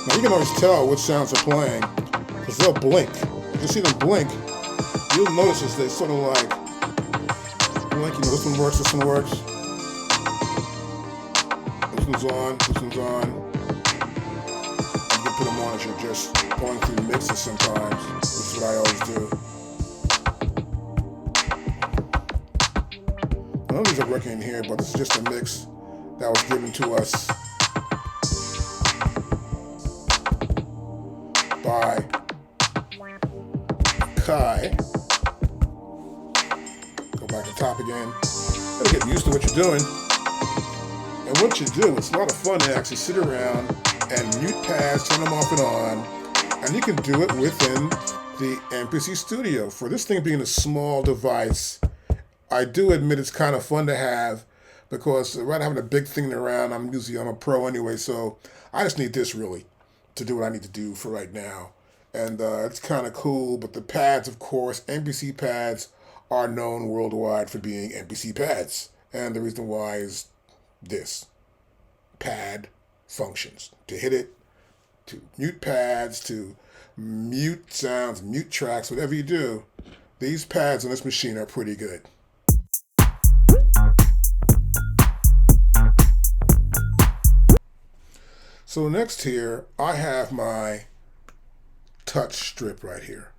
Now you can always tell which sounds are playing because they'll blink. If you see them blink, you'll notice as they sort of like blink. You know, this one works, this one works. This one's on, this one's on. You can put them on as you're just going through mixes sometimes, which is what I always do. None of these are working in here, but this is just a mix that was given to us by AKAI. Go back to the top again. You gotta get used to what you're doing. And once you do, it's a lot of fun to actually sit around and mute pads, turn them off and on, and you can do it within the MPC Studio. For this thing being a small device, I do admit it's kind of fun to have because rather than having a big thing around, I'm a pro anyway, so I just need this really to do what I need to do for right now. And it's kind of cool, but the pads, of course, MPC pads are known worldwide for being MPC pads. And the reason why is this. Pad functions. To hit it, to mute pads, to mute sounds, mute tracks, whatever you do, these pads on this machine are pretty good. So next here, I have my touch strip right here.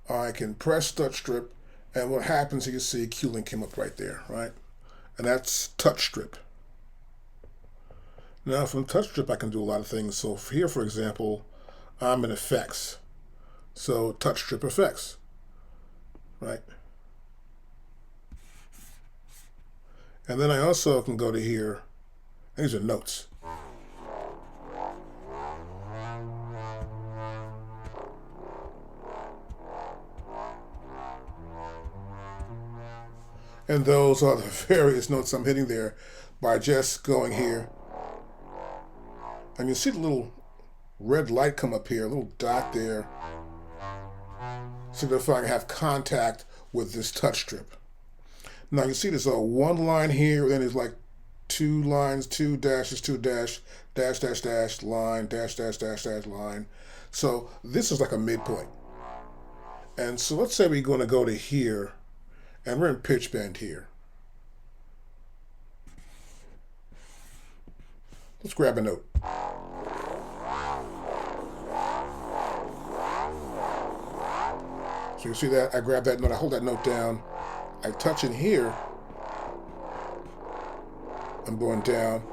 I can press touch strip, and what happens, you can see Q-Link came up right there, right? And that's touch strip. Now from touch strip, I can do a lot of things. So here, for example, I'm in effects. So touch strip effects, right? And then I also can go to here, and these are notes. And those are the various notes I'm hitting there by just going here. And you see the little red light come up here, a little dot there, signifying I have contact with this touch strip. Now you see there's a one line here, then there's like two lines, two dashes, two dash, dash, dash, dash, line, dash, dash, dash, dash, line. So this is like a midpoint. And so let's say we're going to go to here, and we're in pitch bend here. Let's grab a note. So you see that? I grab that note, I hold that note down, I touch in here, I'm going down,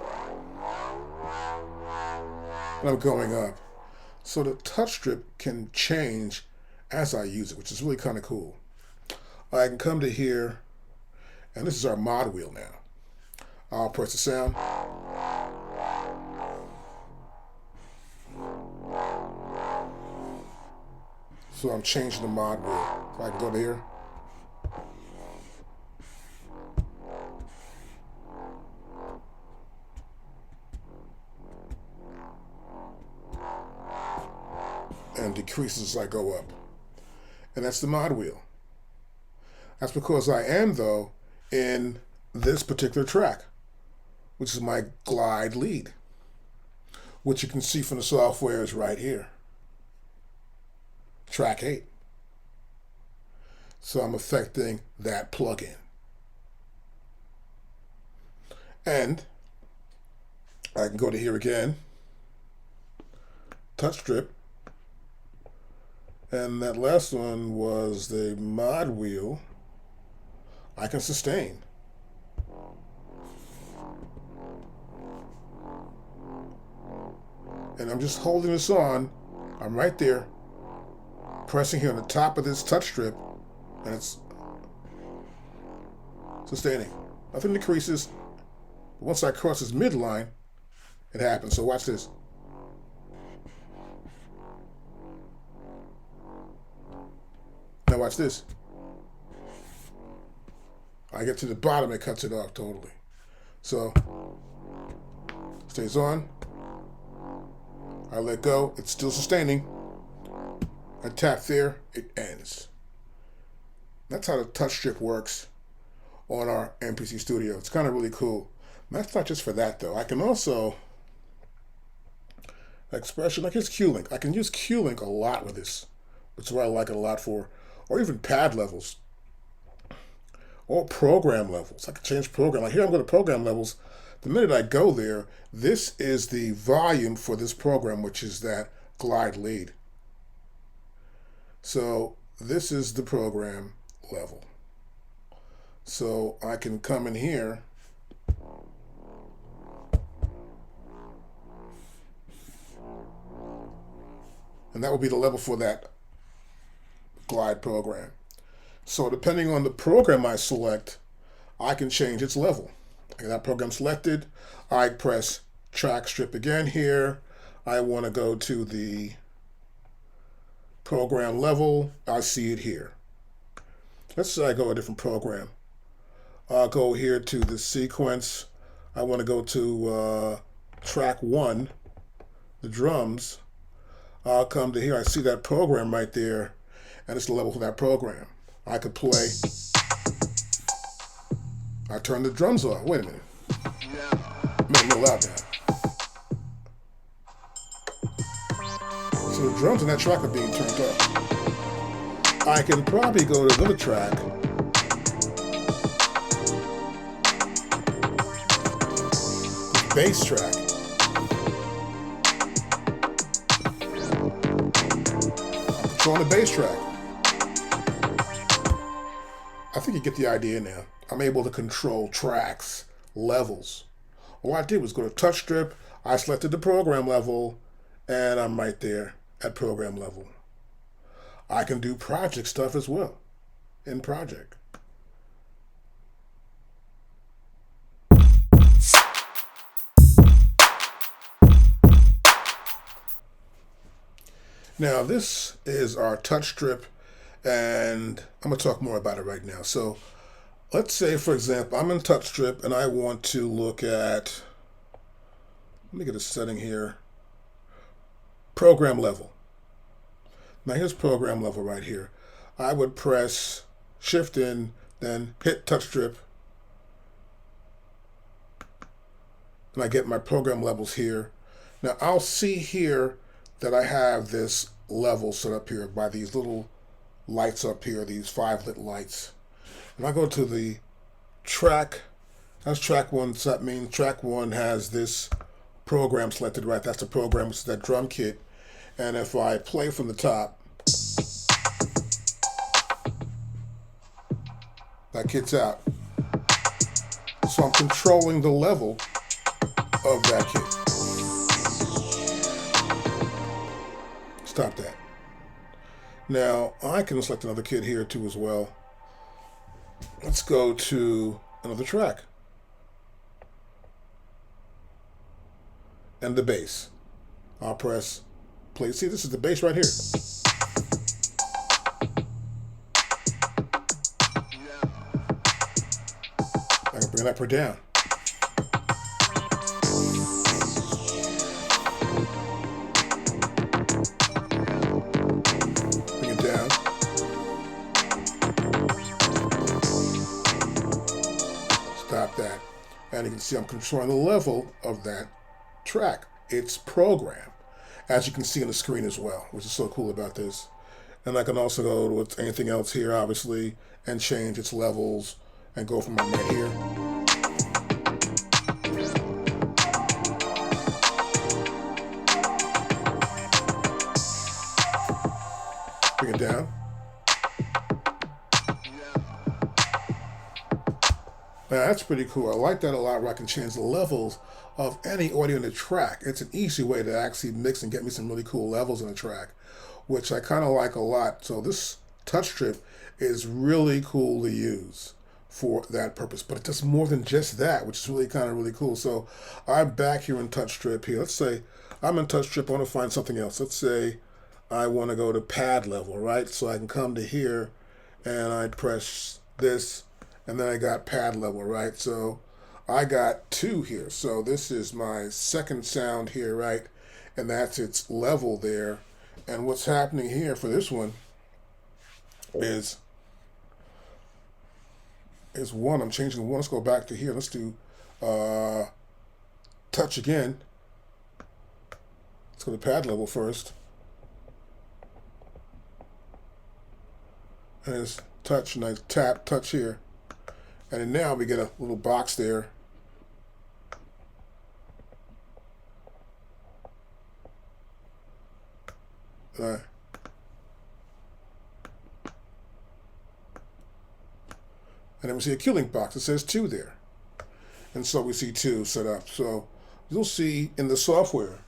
and I'm going up. So the touch strip can change as I use it, which is really kind of cool. I can come to here, and this is our mod wheel now. I'll press the sound. So I'm changing the mod wheel. So I can go to here. And decreases as I go up. And that's the mod wheel. That's because I am, though, in this particular track, which is my glide lead, which you can see from the software is right here. Track 8. So I'm affecting that plugin. And I can go to here again, touch strip, and that last one was the mod wheel. I can sustain. And I'm just holding this on. I'm right there, pressing here on the top of this touch strip, and it's sustaining. Nothing decreases. Once I cross this midline, it happens. So watch this. Now watch this. I get to the bottom, it cuts it off totally. So, stays on. I let go, it's still sustaining. I tap there, it ends. That's how the touch strip works on our MPC Studio. It's kind of really cool. That's not just for that though. I can also, expression, like here's Q-Link. I can use Q-Link a lot with this, which is what I like it a lot for. Or even pad levels. Or program levels. I can change program. Like here I'm going to program levels. The minute I go there, this is the volume for this program, which is that glide lead. So this is the program level. So I can come in here and that will be the level for that glide program. So depending on the program I select, I can change its level. I got that program selected. I press track strip again here. I want to go to the program level. I see it here. Let's say I go a different program. I'll go here to the sequence. I want to go to track 1, the drums. I'll come to here. I see that program right there, and it's the level for that program. I could play. I turn the drums off. Wait a minute. Make it real loud now. So the drums in that track are being turned up. I can probably go to another track. The bass track. I'm controlling the bass track. I think you get the idea now. I'm able to control tracks, levels. All I did was go to touch strip, I selected the program level, and I'm right there at program level. I can do project stuff as well in project. Now this is our touch strip, and I'm going to talk more about it right now. So let's say, for example, I'm in touch strip and I want to look at, let me get a setting here, program level. Now here's program level right here. I would press shift in, then hit touch strip, and I get my program levels here. Now I'll see here that I have this level set up here by these little lights up here, these 5 lit lights. When I go to the track, that's track 1, so that means track 1 has this program selected, right? That's the program, which is that drum kit. And if I play from the top, that kit's out. So I'm controlling the level of that kit. Stop that. Now I can select another kit here too as well. Let's go to another track. And the bass. I'll press play. See, this is the bass right here. I can bring that part down. Bring it down. Stop that. And you can see I'm controlling the level of that track. It's programmed, as you can see on the screen as well, which is so cool about this. And I can also go with anything else here, obviously, and change its levels and go from right here. Bring it down. Now that's pretty cool. I like that a lot where I can change the levels of any audio in the track. It's an easy way to actually mix and get me some really cool levels in the track, which I kind of like a lot. So this touch strip is really cool to use for that purpose, but it does more than just that, which is really cool. So I'm back here in touch strip here. Let's say I'm in touch strip. I want to find something else. Let's say I want to go to pad level, right? So I can come to here and I press this and then I got pad level, right? So I got 2 here. So this is my second sound here, right? And that's its level there. And what's happening here for this one is 1. I'm changing 1. Let's go back to here. Let's do touch again. Let's go to pad level first. And it's touch, and I tap touch here. And then now we get a little box there. And then we see a cue link box. It says 2 there. And so we see 2 set up. So you'll see in the software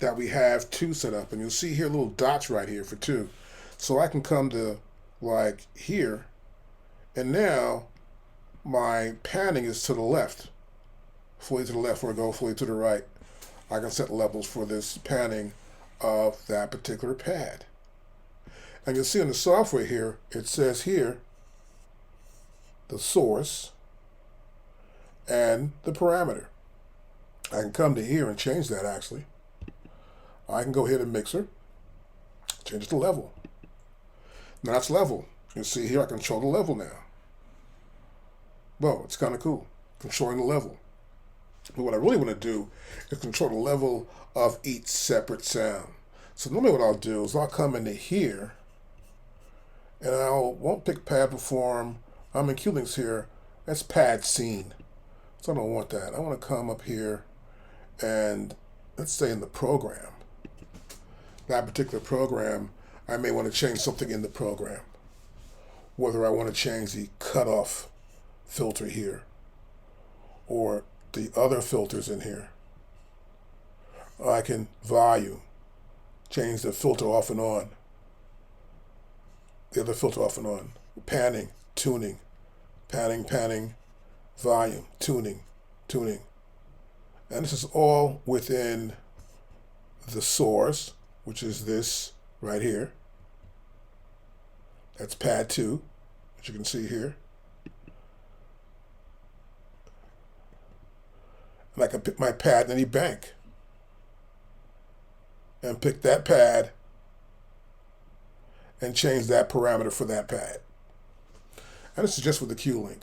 that we have 2 set up. And you'll see here little dots right here for 2. So I can come to like here. And now my panning is to the left. Fully to the left or go fully to the right. I can set levels for this panning of that particular pad. And you'll see in the software here, it says here, the source and the parameter. I can come to here and change that actually. I can go here to mixer, change it to level. Now that's level. You see here I control the level now. Well, it's kind of cool, controlling the level. But what I really want to do is control the level of each separate sound. So normally what I'll do is I'll come into here and I won't pick pad perform. I'm in cue links here. That's pad scene. So I don't want that. I want to come up here and let's say in the program. That particular program, I may want to change something in the program. Whether I want to change the cutoff filter here or the other filters in here. I can volume, change the filter off and on. The other filter off and on. Panning, tuning, panning, volume, tuning. And this is all within the source, which is this right here. That's pad 2, which you can see here. And I can pick my pad in any bank and pick that pad and change that parameter for that pad. And this is just with the cue link.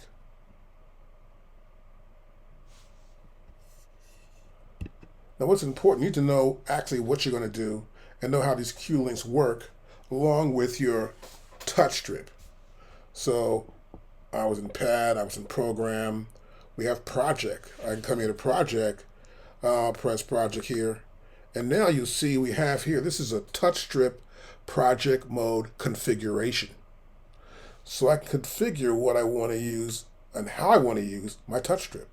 Now what's important, you need to know actually what you're going to do and know how these cue links work along with your touch strip. So I was in pad, I was in program. We have project. I can come here to project, press project here. And now you see we have here, this is a touch strip project mode configuration. So I can configure what I want to use and how I want to use my touch strip.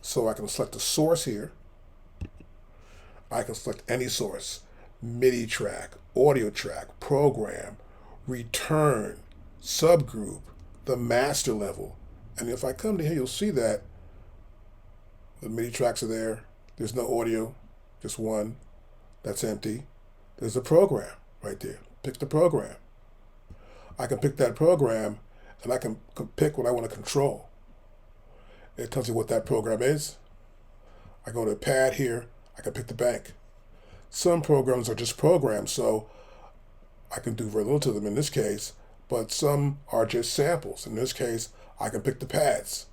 So I can select the source here. I can select any source, MIDI track, audio track, program, return, subgroup, the master level. And if I come to here, you'll see that the MIDI tracks are there. There's no audio, just one. That's empty. There's a program right there. Pick the program. I can pick that program and I can pick what I want to control. It tells you what that program is. I go to pad here. I can pick the bank. Some programs are just programs, so I can do very little to them in this case, but some are just samples. In this case, I can pick the pads,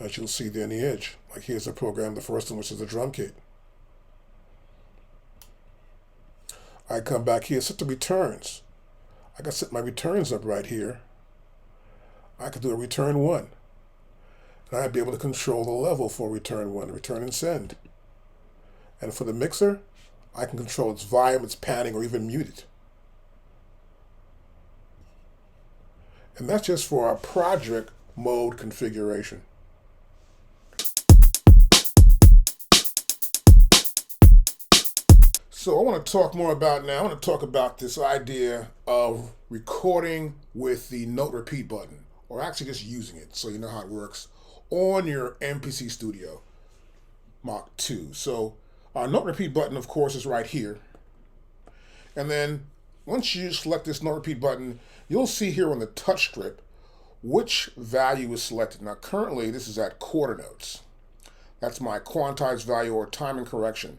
as you'll see there in the edge. Like here's a program, the first one, which is the drum kit. I come back here, set the returns. I can set my returns up right here. I could do a return 1. And I'd be able to control the level for return 1, return and send. And for the mixer, I can control its volume, its panning, or even mute it. And that's just for our project mode configuration. So I want to talk more about now. I want to talk about this idea of recording with the note repeat button, or actually just using it so you know how it works on your MPC Studio Mark II. So our note repeat button, of course, is right here. And then once you select this note repeat button, you'll see here on the touch strip which value is selected. Now currently this is at quarter notes. That's my quantized value, or timing correction.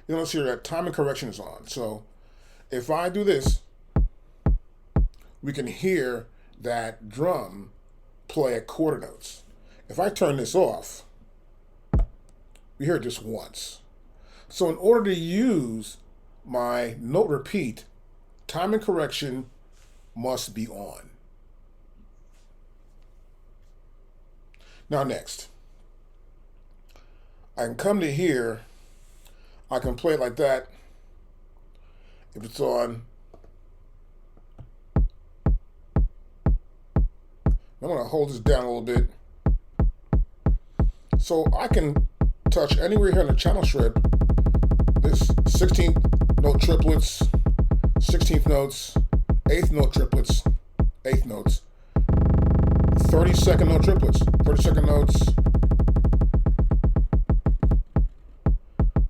You'll notice here that timing correction is on. So if I do this, we can hear that drum play at quarter notes. If I turn this off, we hear it just once. So in order to use my note repeat, timing correction must be on. Now next, I can come to here, I can play it like that. If it's on, I'm going to hold this down a little bit. So I can touch anywhere here in the channel strip, this 16th note triplets, 16th notes, 8th note triplets, 8th notes, 32nd note triplets, 32nd notes.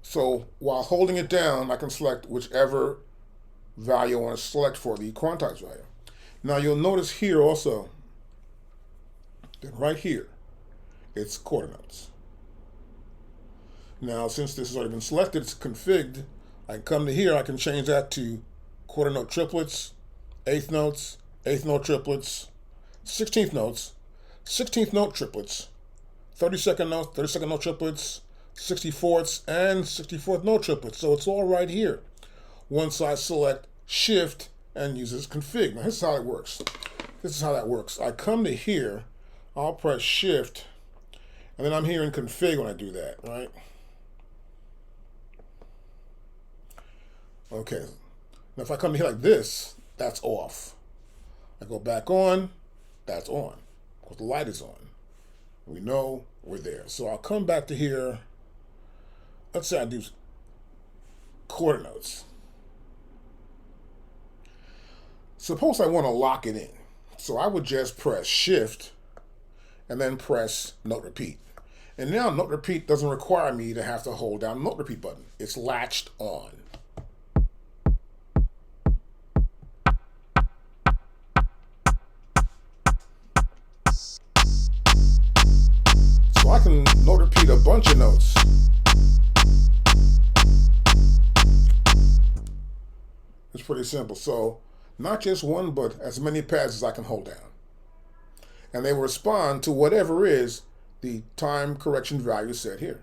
So while holding it down, I can select whichever value I want to select for the quantized value. Now you'll notice here also that right here, it's quarter notes. Now since this has already been selected, it's configured, I can come to here, I can change that to quarter note triplets, 8th notes, 8th note triplets, 16th notes, 16th note triplets, 32nd note, 32nd note triplets, 64ths, and 64th note triplets. So it's all right here. Once I select Shift and use this config. Now this is how it works. This is how that works. I come to here, I'll press Shift, and then I'm here in config when I do that, right? Okay. Now if I come to here like this, that's off. I go back on, that's on, because the light is on. We know we're there. So I'll come back to here. Let's say I do quarter notes. Suppose I want to lock it in. So I would just press Shift and then press note repeat. And now note repeat doesn't require me to have to hold down the note repeat button. It's latched on. So I can note repeat a bunch of notes. It's pretty simple. So not just one, but as many pads as I can hold down. And they will respond to whatever is the time correction value set here.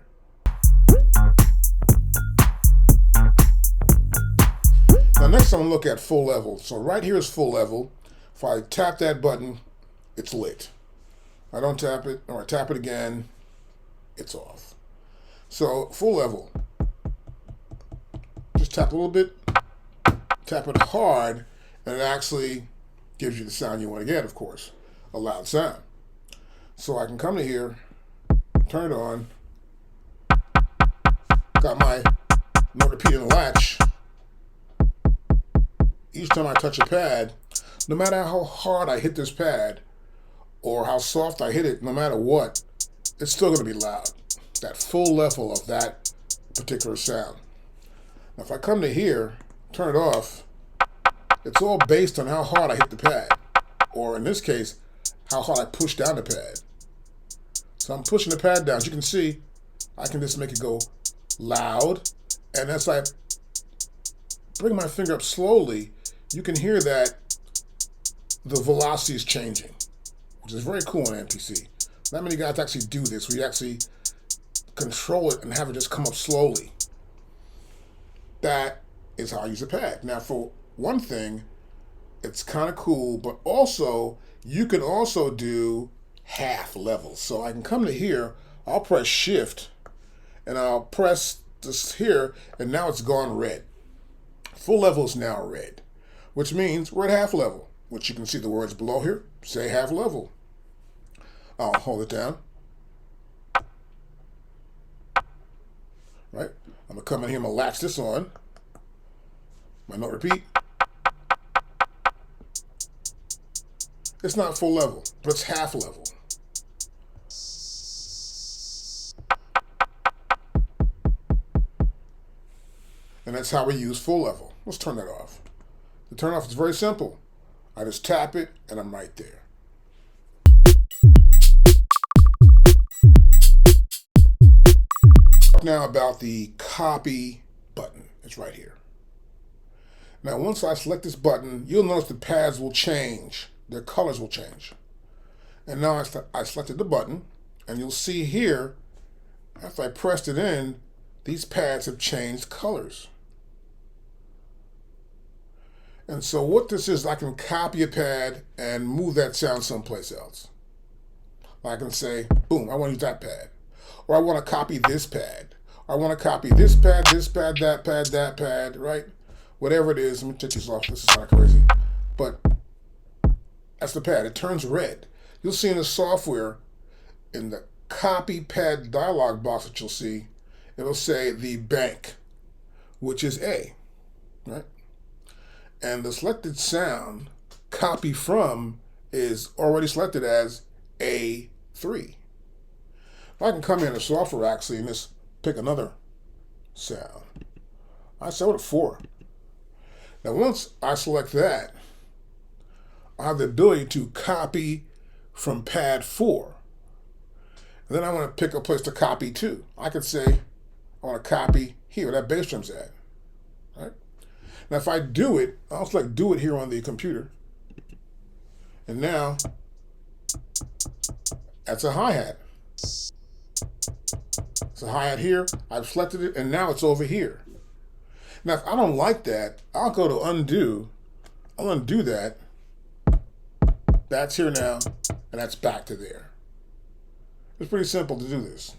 Now next I'm going to look at full level. So right here is full level. If I tap that button, it's lit. I don't tap it, or I tap it again, it's off. So full level, just tap a little bit, tap it hard, and it actually gives you the sound you want to get, of course, a loud sound. So I can come to here, turn it on, got my note repeat and latch. Each time I touch a pad, no matter how hard I hit this pad, or how soft I hit it, no matter what, it's still going to be loud. That full level of that particular sound. Now if I come to here, turn it off, it's all based on how hard I hit the pad, or in this case, how hard I push down the pad. So I'm pushing the pad down. As you can see, I can just make it go loud, and as I bring my finger up slowly, you can hear that the velocity is changing, which is very cool on MPC. Not many guys actually do this. We actually control it and have it just come up slowly. That is how I use a pad. Now for one thing, it's kind of cool, but also you can also do half levels. So I can come to here, I'll press Shift, and I'll press this here, and now it's gone red. Full level is now red, which means we're at half level, which you can see the words below here, say half level. I'll hold it down. Right? I'm gonna come in here, I'm gonna latch this on. My note repeat. It's not full level, but it's half level. And that's how we use full level. Let's turn that off. The turn off is very simple. I just tap it and I'm right there. Now about the copy button. It's right here. Now once I select this button, you'll notice the pads will change. Their colors will change. And now I selected the button, and you'll see here, after I pressed it in, these pads have changed colors. And so what this is, I can copy a pad and move that sound someplace else. I can say, boom, I want to use that pad. Or I want to copy this pad. Or I want to copy this pad, that pad, right? Whatever it is. Let me take this off. This is kind of crazy. But that's the pad. It turns red. You'll see in the software, in the copy pad dialog box that you'll see, it'll say the bank, which is A, right? And the selected sound, copy from, is already selected as A3. I can come in the software actually and just pick another sound. I set it 4. Now once I select that, I have the ability to copy from pad 4. And then I want to pick a place to copy to. I could say I want to copy here where that bass drum's at. Right? Now if I do it, I'll select do it here on the computer. And now that's a hi-hat. It's a hi-hat here. I've selected it and now it's over here. Now if I don't like that, I'll go to undo. I'll undo that. That's here now, and that's back to there. It's pretty simple to do this.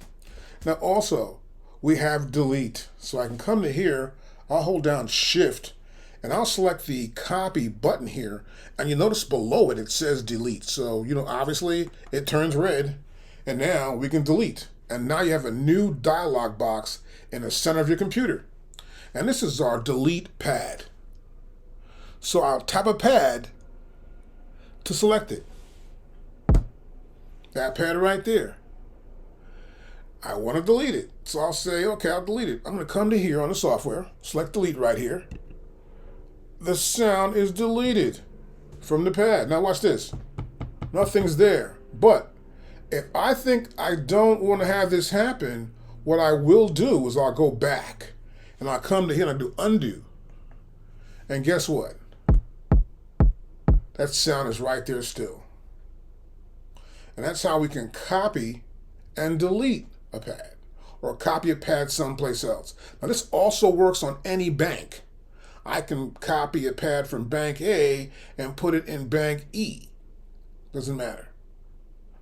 Now also, we have delete. So I can come to here, I'll hold down shift, and I'll select the copy button here, and you notice below it, it says delete. So, obviously it turns red, and now we can delete. And now you have a new dialog box in the center of your computer. And this is our delete pad. So I'll tap a pad to select it. That pad right there. I want to delete it. So I'll say, okay, I'll delete it. I'm going to come to here on the software, select delete right here. The sound is deleted from the pad. Now watch this. Nothing's there. But if I think I don't want to have this happen, what I will do is I'll go back and I'll come to here and I'll do undo. And guess what? That sound is right there still. And that's how we can copy and delete a pad or copy a pad someplace else. Now this also works on any bank. I can copy a pad from bank A and put it in bank E. Doesn't matter.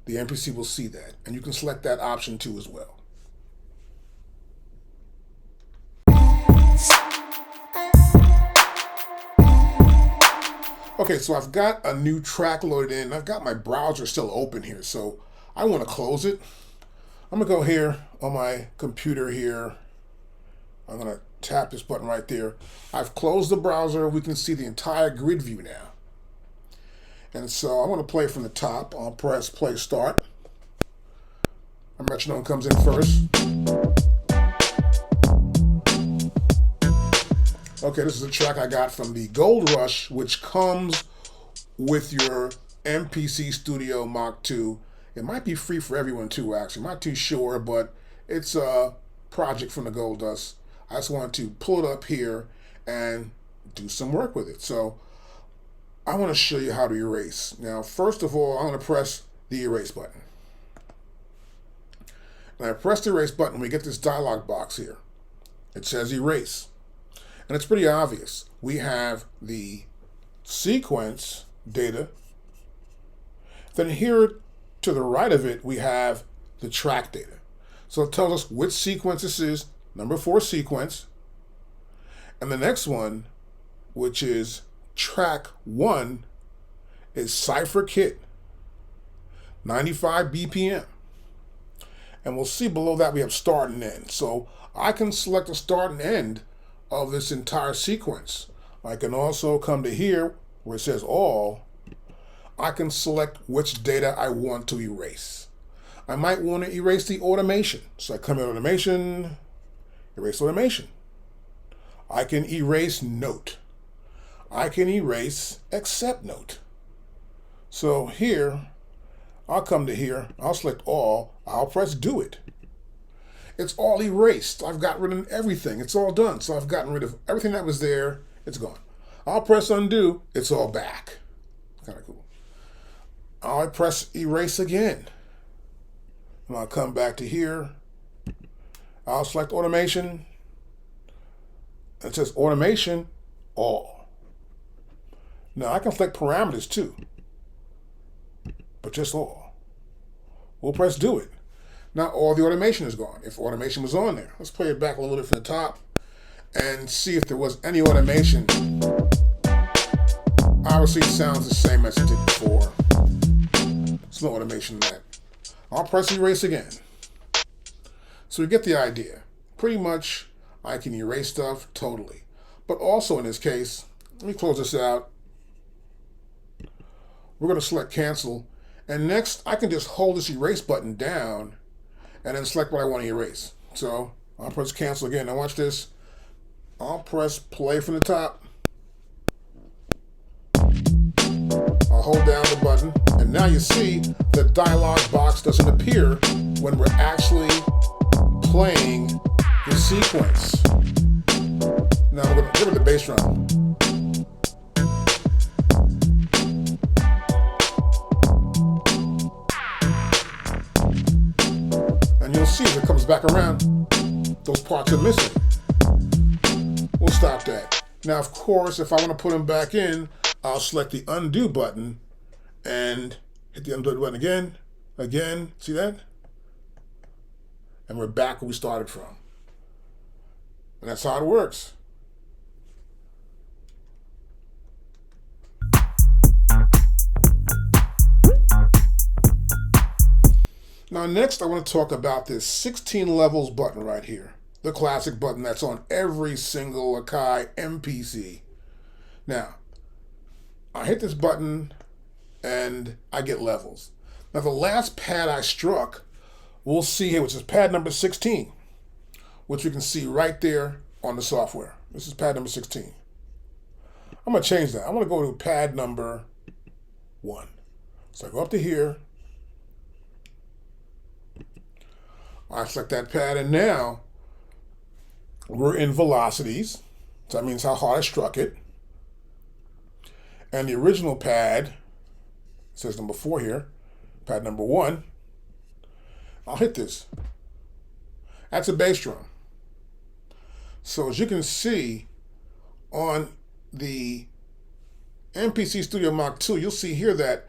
The MPC will see that, and you can select that option too as well. Okay, so I've got a new track loaded in. I've got my browser still open here, so I want to close it. I'm going to go here on my computer here. I'm going to tap this button right there. I've closed the browser. We can see the entire grid view now. And so I want to play from the top. I'll press play start. Our metronome comes in first. Okay, this is a track I got from the Gold Rush, which comes with your MPC Studio Mach 2. It might be free for everyone too, actually. I'm not too sure, but it's a project from the Gold Dust. I just wanted to pull it up here and do some work with it. So I want to show you how to erase. Now, first of all, I'm going to press the erase button. When I press the erase button, we get this dialog box here. It says erase. And it's pretty obvious. We have the sequence data. Then here to the right of it, we have the track data. So it tells us which sequence this is, number 4 sequence. And the next one, which is track 1, is Cypher Kit, 95 BPM. And we'll see below that we have start and end. So I can select the start and end of this entire sequence. I can also come to here where it says all. I can select which data I want to erase. I might want to erase the automation. So I come in automation, erase automation. I can erase note. I can erase except note. So here, I'll come to here, I'll select all, I'll press do it. It's all erased. I've gotten rid of everything. It's all done. So I've gotten rid of everything that was there. It's gone. I'll press undo. It's all back. Kind of cool. I'll press erase again. And I'll come back to here. I'll select automation. It says automation, all. Now I can select parameters too, but just all. We'll press do it. Now all the automation is gone. If automation was on there, let's play it back a little bit from the top and see if there was any automation. Obviously it sounds the same as it did before. There's no automation in that. I'll press erase again. So you get the idea. Pretty much I can erase stuff totally. But also in this case, let me close this out. We're going to select cancel. And next I can just hold this erase button down and then select what I want to erase. So I'll press cancel again. Now watch this. I'll press play from the top. I'll hold down the button. And now you see the dialog box doesn't appear when we're actually playing the sequence. Now we're going to give it the bass drum. And you'll see as it comes back around, those parts are missing. We'll stop that. Now, of course, if I want to put them back in, I'll select the undo button and hit the undo button again, see that? And we're back where we started from. And that's how it works. Now next I want to talk about this 16 levels button right here. The classic button that's on every single AKAI MPC. Now, I hit this button and I get levels. Now the last pad I struck, we'll see here, which is pad number 16, which we can see right there on the software. This is pad number 16. I'm going to change that. I'm going to go to pad number 1. So I go up to here. I select that pad, and now we're in velocities. So that means how hard I struck it. And the original pad, says number 4 here, pad number 1. I'll hit this. That's a bass drum. So as you can see on the MPC Studio Mark 2, you'll see here that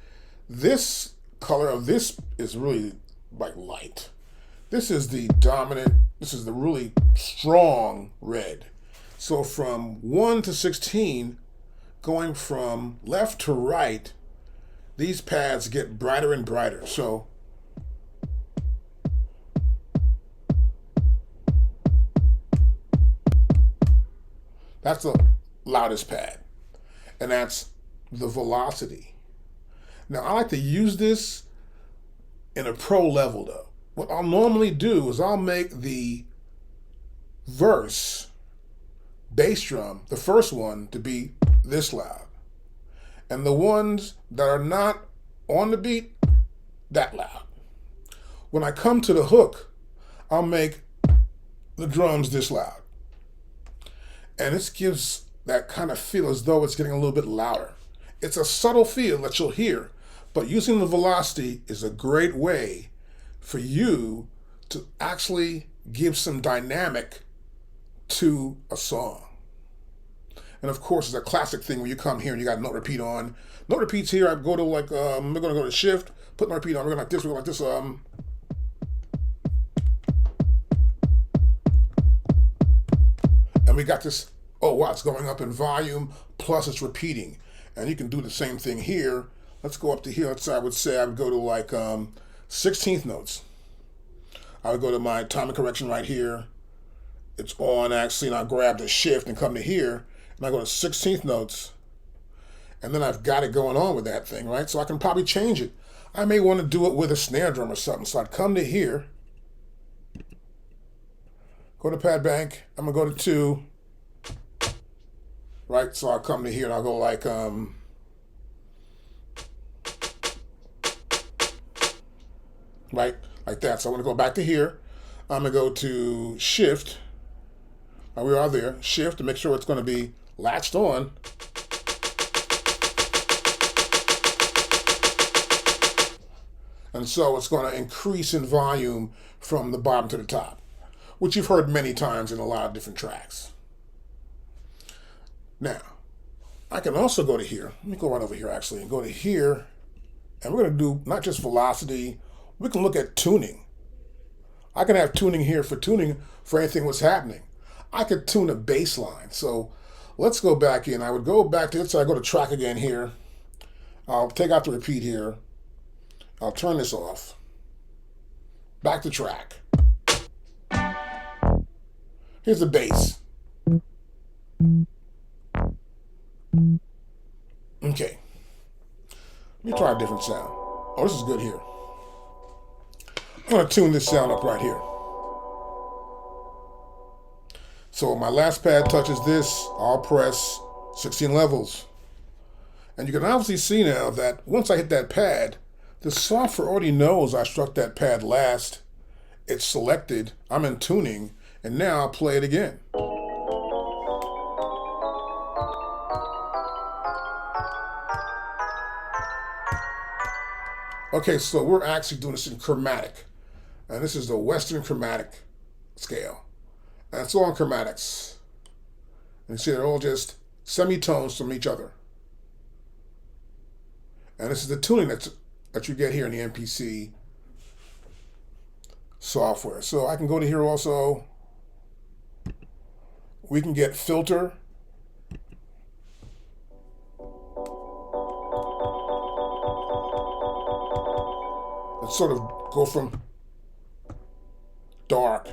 this color of this is really like light. This is the dominant, this is the really strong red. So from 1 to 16, going from left to right, these pads get brighter and brighter. So that's the loudest pad, and that's the velocity. Now I like to use this in a pro level though. What I'll normally do is I'll make the verse bass drum, the first one, to be this loud. And the ones that are not on the beat, that loud. When I come to the hook, I'll make the drums this loud. And this gives that kind of feel as though it's getting a little bit louder. It's a subtle feel that you'll hear, but using the velocity is a great way for you to actually give some dynamic to a song. And of course, it's a classic thing when you come here and you got note repeat on. Note repeats here, I go to like, we're gonna go to shift, put note repeat on, we're gonna like this, we're gonna like this, and we got this, oh wow, it's going up in volume, plus it's repeating. And you can do the same thing here. Let's go up to here, I would say I would go to like 16th notes. I would go to my timing correction right here. It's on actually, and I grab the shift and come to here, and I go to 16th notes, and then I've got it going on with that thing, right? So I can probably change it. I may want to do it with a snare drum or something. So I'd come to here, go to pad bank, I'm gonna go to 2, right? So I'll come to here and I'll go like, right, like that. So I'm gonna go back to here. I'm gonna go to shift. We are there, shift to make sure it's gonna be latched on. And so it's gonna increase in volume from the bottom to the top, which you've heard many times in a lot of different tracks. Now, I can also go to here. Let me go right over here actually and go to here, and we're gonna do not just velocity, we can look at tuning. I can have tuning here for tuning for anything what's happening. I could tune a bass line. So let's go back in. I would go back to it, so I go to track again here. I'll take out the repeat here. I'll turn this off. Back to track. Here's the bass. Okay. Let me try a different sound. Oh, this is good here. I'm going to tune this sound up right here. So my last pad touches this, I'll press 16 levels. And you can obviously see now that once I hit that pad, the software already knows I struck that pad last. It's selected, I'm in tuning, and now I'll play it again. Okay, so we're actually doing this in chromatic. And this is the Western chromatic scale. And it's all in chromatics. And you see they're all just semitones from each other. And this is the tuning that you get here in the MPC software. So I can go to here also. We can get filter. Let's sort of go from dark.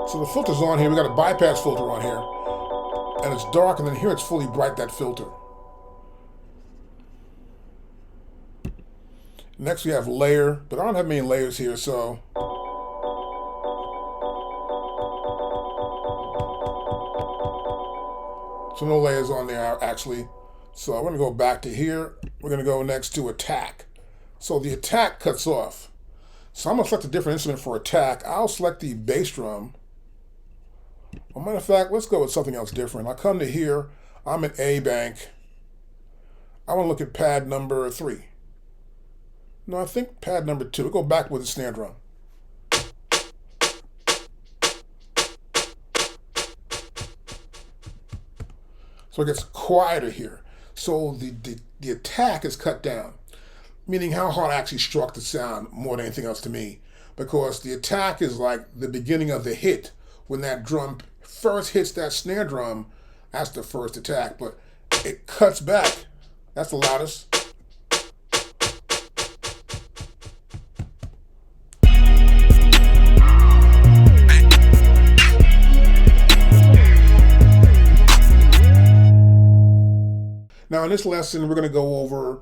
So the filter's on here. We got a bypass filter on here. And it's dark, and then here it's fully bright, that filter. Next we have layer, but I don't have many layers here, so no layers on there actually. So I'm gonna go back to here. We're gonna go next to attack. So the attack cuts off. So I'm gonna select a different instrument for attack. I'll select the bass drum. Well, matter of fact, let's go with something else different. I'll come to here, I'm at A bank. I wanna look at pad number 3. No, I think pad number 2. We'll go back with the snare drum. So it gets quieter here. So the attack is cut down, meaning how hard I actually struck the sound more than anything else to me, because the attack is like the beginning of the hit. When that drum first hits that snare drum, that's the first attack, but it cuts back. That's the loudest. Now in this lesson, we're going to go over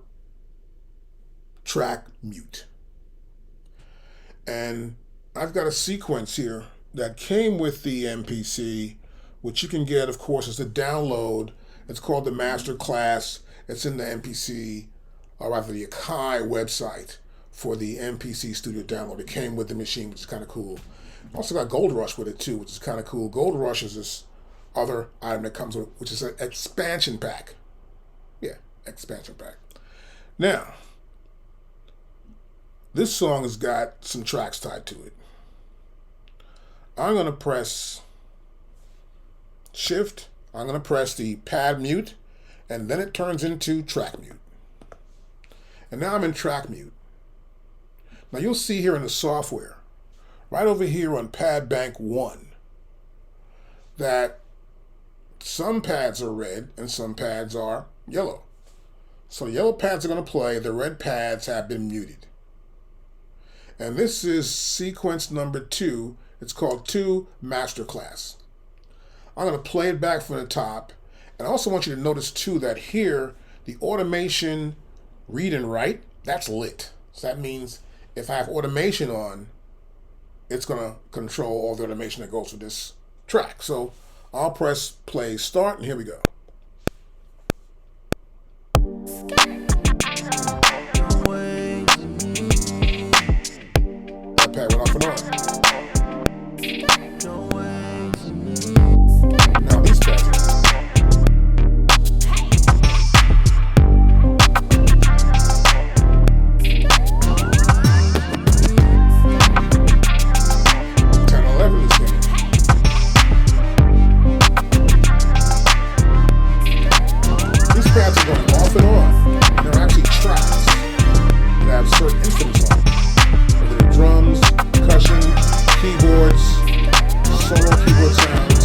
track mute. And I've got a sequence here that came with the MPC, which you can get, of course, as a download. It's called the Master Class. It's in the MPC, or rather the AKAI website for the MPC Studio download. It came with the machine, which is kind of cool. Also got Gold Rush with it too, which is kind of cool. Gold Rush is this other item that comes with, which is an expansion pack. Yeah, expansion pack. Now, this song has got some tracks tied to it. I'm going to press Shift. I'm going to press the pad mute, and then it turns into track mute. And now I'm in track mute. Now you'll see here in the software, right over here on pad bank 1, that some pads are red and some pads are yellow. So yellow pads are going to play, the red pads have been muted. And this is sequence number 2. It's called 2 Masterclass. I'm going to play it back from the top. And I also want you to notice too that here, the automation read and write, that's lit. So that means if I have automation on, it's going to control all the automation that goes with this track. So I'll press play start, and here we go. That pad went off and on. Now these pads. 10, 11 is getting. These pads are going off and on. And they're actually tracks that have certain instruments on them. Whether they're drums, percussion, keyboards, solo keyboard sounds,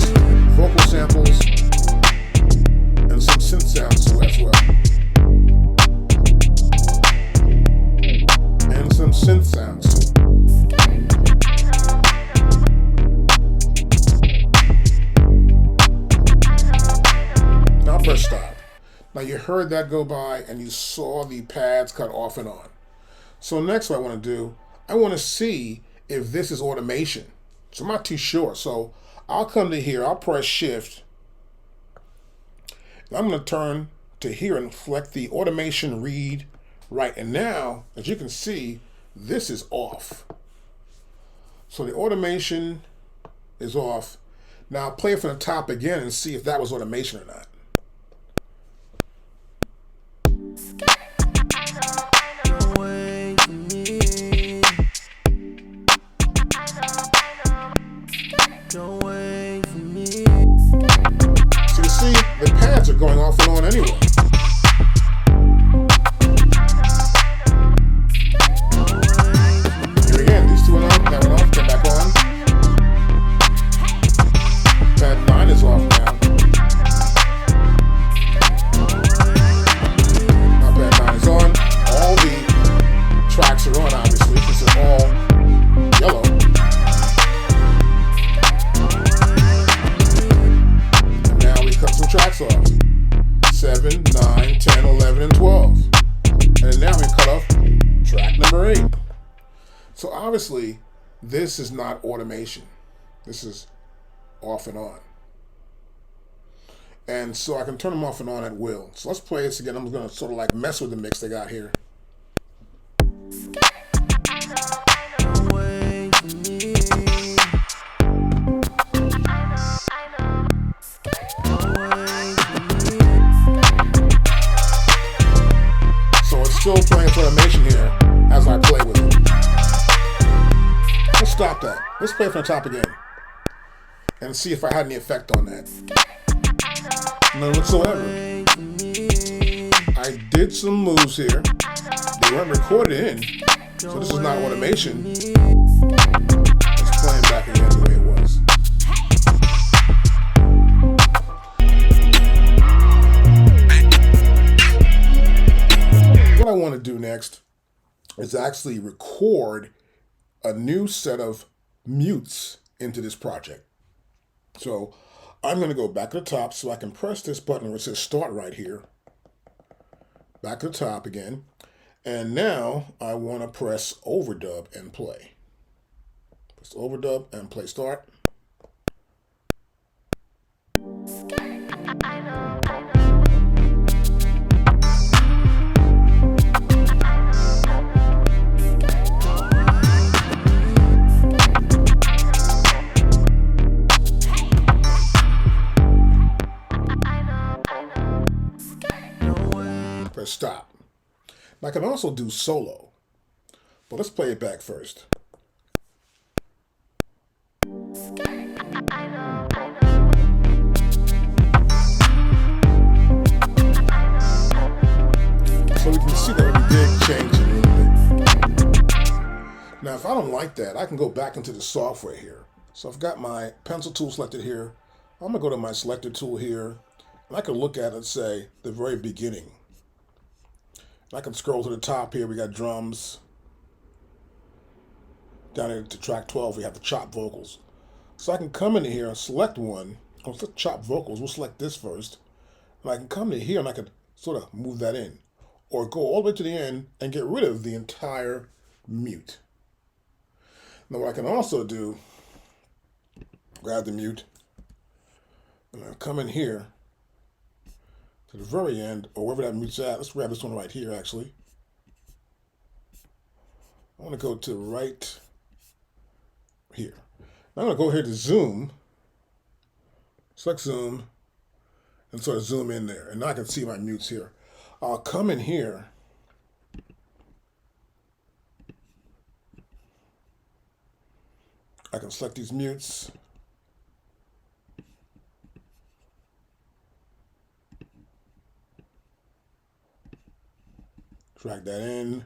vocal samples, and some synth sounds as well. And some synth sounds too. Now press stop. Now you heard that go by and you saw the pads cut off and on. So next what I want to do, I want to see if this is automation. So I'm not too sure. So I'll come to here, I'll press shift. And I'm going to turn to here and select the automation read write. And now, as you can see, this is off. So the automation is off. Now I'll play it from the top again and see if that was automation or not. So you see, the pads are going off and on anyway. Here again, these two went off, that went off, come back on. Pad 9 is off now. Now pad 9 is on. All the tracks are on, obviously, because they're all yellow. Cut some tracks off. 7, 9, 10, 11, and 12. And now we cut off track number 8. So obviously, this is not automation. This is off and on. And so I can turn them off and on at will. So let's play this again. I'm going to sort of like mess with the mix they got here. Still playing automation here as I play with it. Let's stop that. Let's play from the top again and see if I had any effect on that. None whatsoever. I did some moves here. They weren't recorded in, so this is not automation. Let's play it back again the way it was. What I want to do next is actually record a new set of mutes into this project. So I'm going to go back to the top so I can press this button where it says start right here. Back to the top again. And now I want to press overdub and play. Press overdub and play start. Press stop. Now I can also do solo, but let's play it back first. So we can see that we did change it a little bit. Now if I don't like that, I can go back into the software here. So I've got my pencil tool selected here. I'm going to go to my selector tool here, and I can look at it, say, the very beginning. I can scroll to the top here. We got drums. Down here to track 12, we have the chop vocals. So I can come in here and select one let's chop vocals. We'll select this first. And I can come to here and I can sort of move that in. Or go all the way to the end and get rid of the entire mute. Now what I can also do, grab the mute, and I'll come in here to the very end, or wherever that mute's at. Let's grab this one right here, actually. I want to go to right here. Now I'm going to go here to zoom, select zoom, and sort of zoom in there. And now I can see my mutes here. I'll come in here I can select these mutes. Drag that in.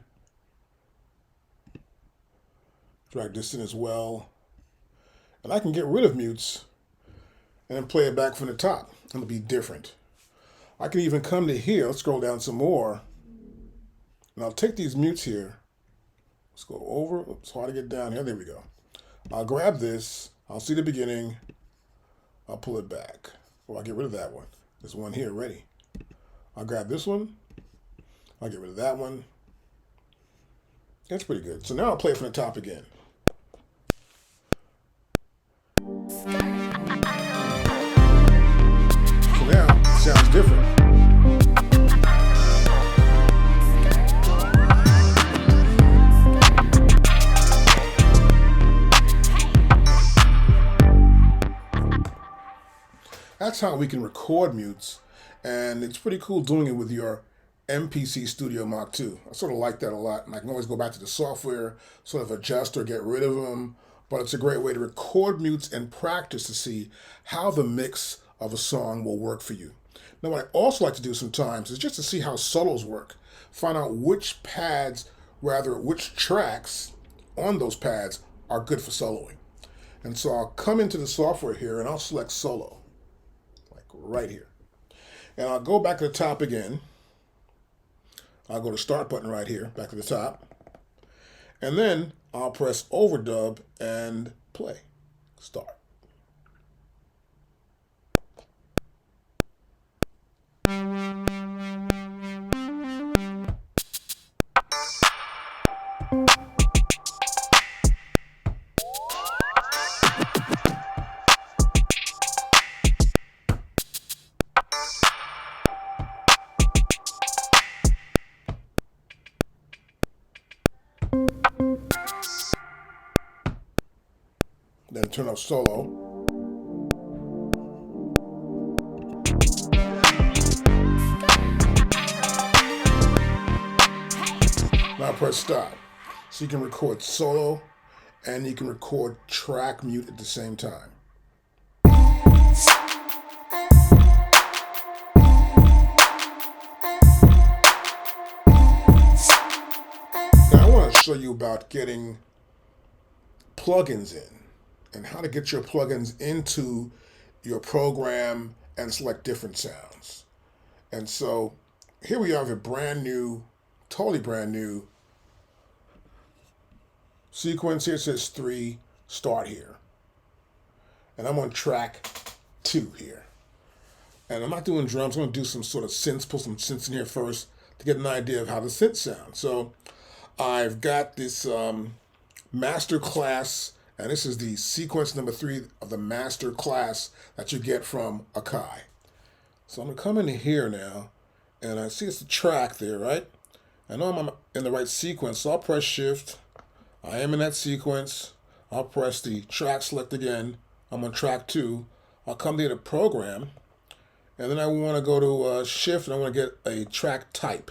Drag this in as well. And I can get rid of mutes and then play it back from the top. It'll be different. I can even come to here. Let's scroll down some more. And I'll take these mutes here. Let's go over. It's hard to get down here. There we go. I'll grab this. I'll see the beginning. I'll pull it back. Or I'll get rid of that one. There's one here ready. I'll grab this one. I'll get rid of that one. That's pretty good. So now I'll play it from the top again. So now it sounds different. That's how we can record mutes, and it's pretty cool doing it with your MPC Studio Mark 2. I sort of like that a lot, and I can always go back to the software, sort of adjust or get rid of them, but it's a great way to record mutes and practice to see how the mix of a song will work for you. Now, what I also like to do sometimes is just to see how solos work, find out which pads, rather which tracks on those pads are good for soloing. And so I'll come into the software here and I'll select solo, like right here. And I'll go back to the top again. I'll go to start button right here, back to the top. And then I'll press overdub and play. Start. Then turn off solo. Now press stop. So you can record solo and you can record track mute at the same time. Now I want to show you about getting plugins in, and how to get your plugins into your program and select different sounds. And so here we have a brand new, totally brand new sequence. Here it says 3, start here. And I'm on track 2 here. And I'm not doing drums, I'm gonna do some sort of synths, put some synths in here first to get an idea of how the synths sound. So I've got this master class, and this is the sequence number 3 of the master class that you get from AKAI. So I'm gonna come into here now, and I see it's the track there, right? I know I'm in the right sequence, so I'll press shift. I am in that sequence. I'll press the track select again. I'm on track 2. I'll come to the program, and then I wanna go to shift, and I wanna get a track type.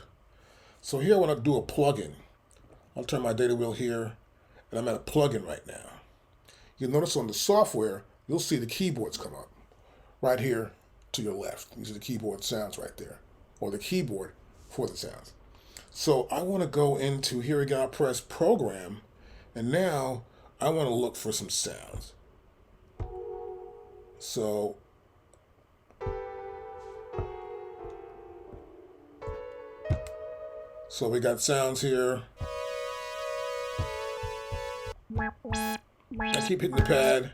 So here I wanna do a plugin. I'll turn my data wheel here, and I'm at a plugin right now. You'll notice on the software, you'll see the keyboards come up right here to your left. These are the keyboard sounds right there, or the keyboard for the sounds. So I want to go into here again, I'll press program, and now I want to look for some sounds. So we got sounds here. I keep hitting the pad.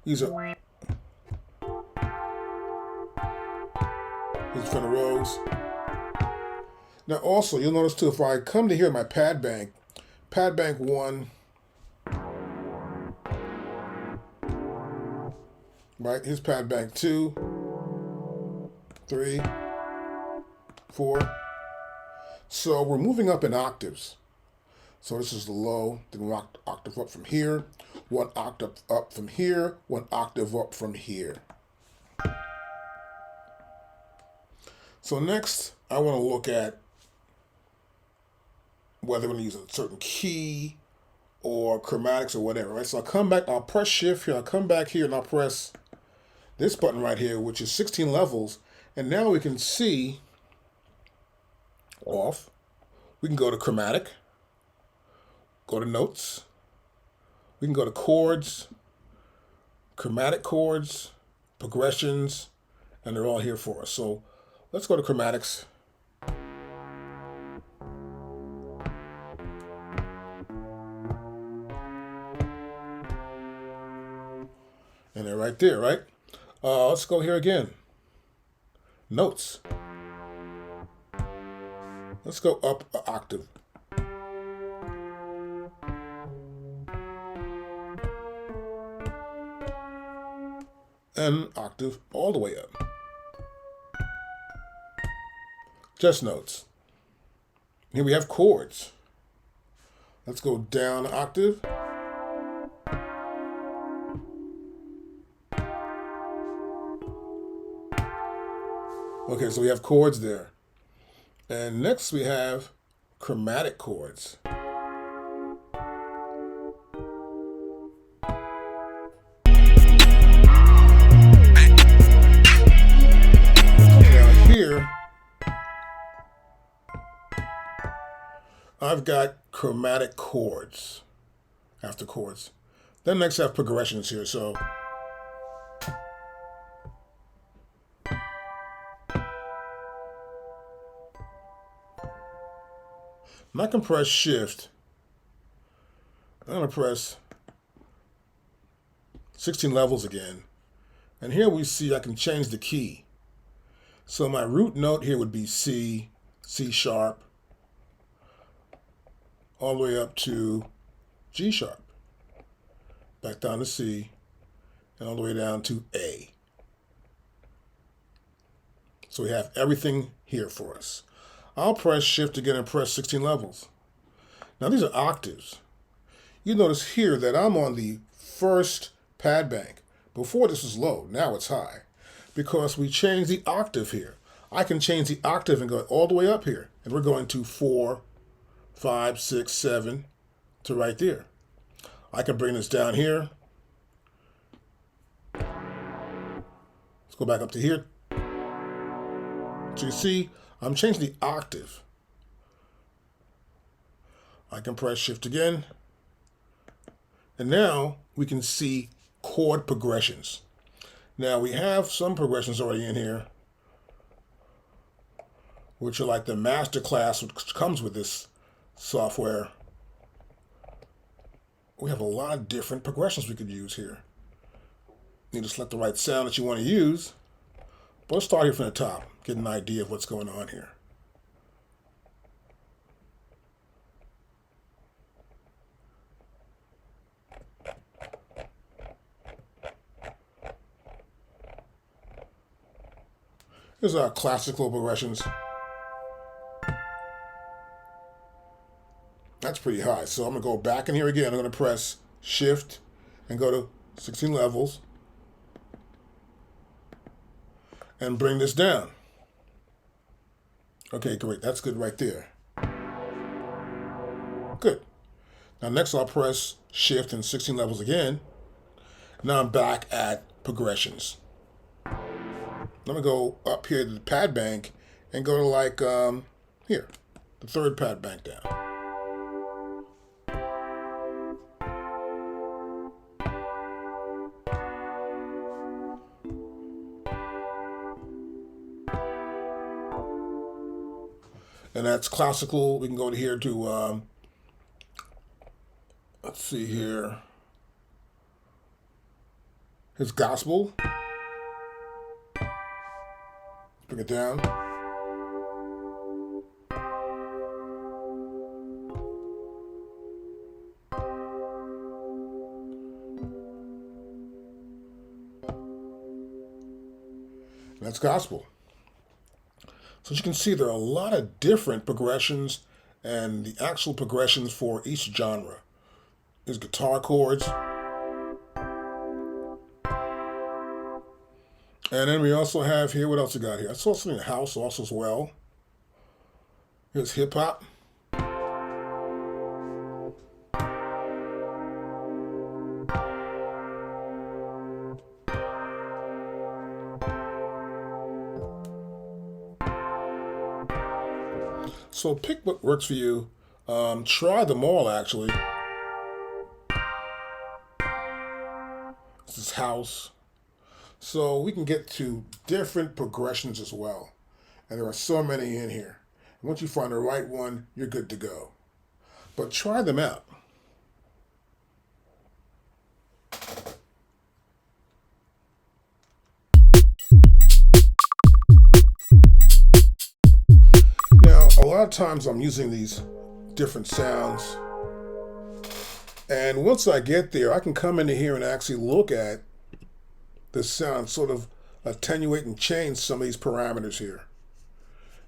These are front of rows. Now also, you'll notice too, if I come to here, my pad bank 1, right? Here's pad bank 2, 3, 4. So we're moving up in octaves. So this is the low, then 1 octave up from here, 1 octave up from here, 1 octave up from here. So next, I want to look at whether we're going to use a certain key or chromatics or whatever, right? So I'll come back, I'll press shift here, I'll come back here and I'll press this button right here, which is 16 levels. And now we can see off. We can go to chromatic, go to notes. We can go to chords, chromatic chords, progressions, and they're all here for us. So let's go to chromatics. And they're right there, right? Let's go here again. Notes. Let's go up an octave. And octave all the way up. Just notes. Here we have chords. Let's go down an octave. Okay, so we have chords there. And next we have chromatic chords. Now here, I've got chromatic chords after chords. Then next I have progressions here, so and I can press shift. I'm going to press 16 levels again. And here we see I can change the key. So my root note here would be C, C sharp, all the way up to G sharp. Back down to C, and all the way down to A. So we have everything here for us. I'll press shift again and press 16 levels. Now these are octaves. You notice here that I'm on the first pad bank. Before this was low, now it's high. Because we changed the octave here. I can change the octave and go all the way up here. And we're going to 4, 5, 6, 7 to right there. I can bring this down here. Let's go back up to here. So you see, I'm changing the octave. I can press shift again. And now we can see chord progressions. Now we have some progressions already in here, which are like the master class which comes with this software. We have a lot of different progressions we could use here. You need to select the right sound that you want to use. But let's start here from the top, get an idea of what's going on here. Here's our classical progressions. That's pretty high. So I'm going to go back in here again. I'm going to press shift and go to 16 levels. And bring this down. Okay, great. That's good right there. Good. Now next I'll press shift and 16 levels again. Now I'm back at progressions. I'm going to go up here to the pad bank and go to like here, the third pad bank down. And that's classical. We can go to here to, let's see here. Here's gospel. Bring it down. That's gospel. So as you can see, there are a lot of different progressions and the actual progressions for each genre. There's guitar chords. And then we also have here, what else we got here? I saw something in house also as well. Here's hip hop. So pick what works for you. Try them all, actually. This is house. So we can get to different progressions as well. And there are so many in here. And once you find the right one, you're good to go. But try them out. Now, a lot of times I'm using these different sounds. And once I get there, I can come into here and actually look at the sound, sort of attenuate and change some of these parameters here.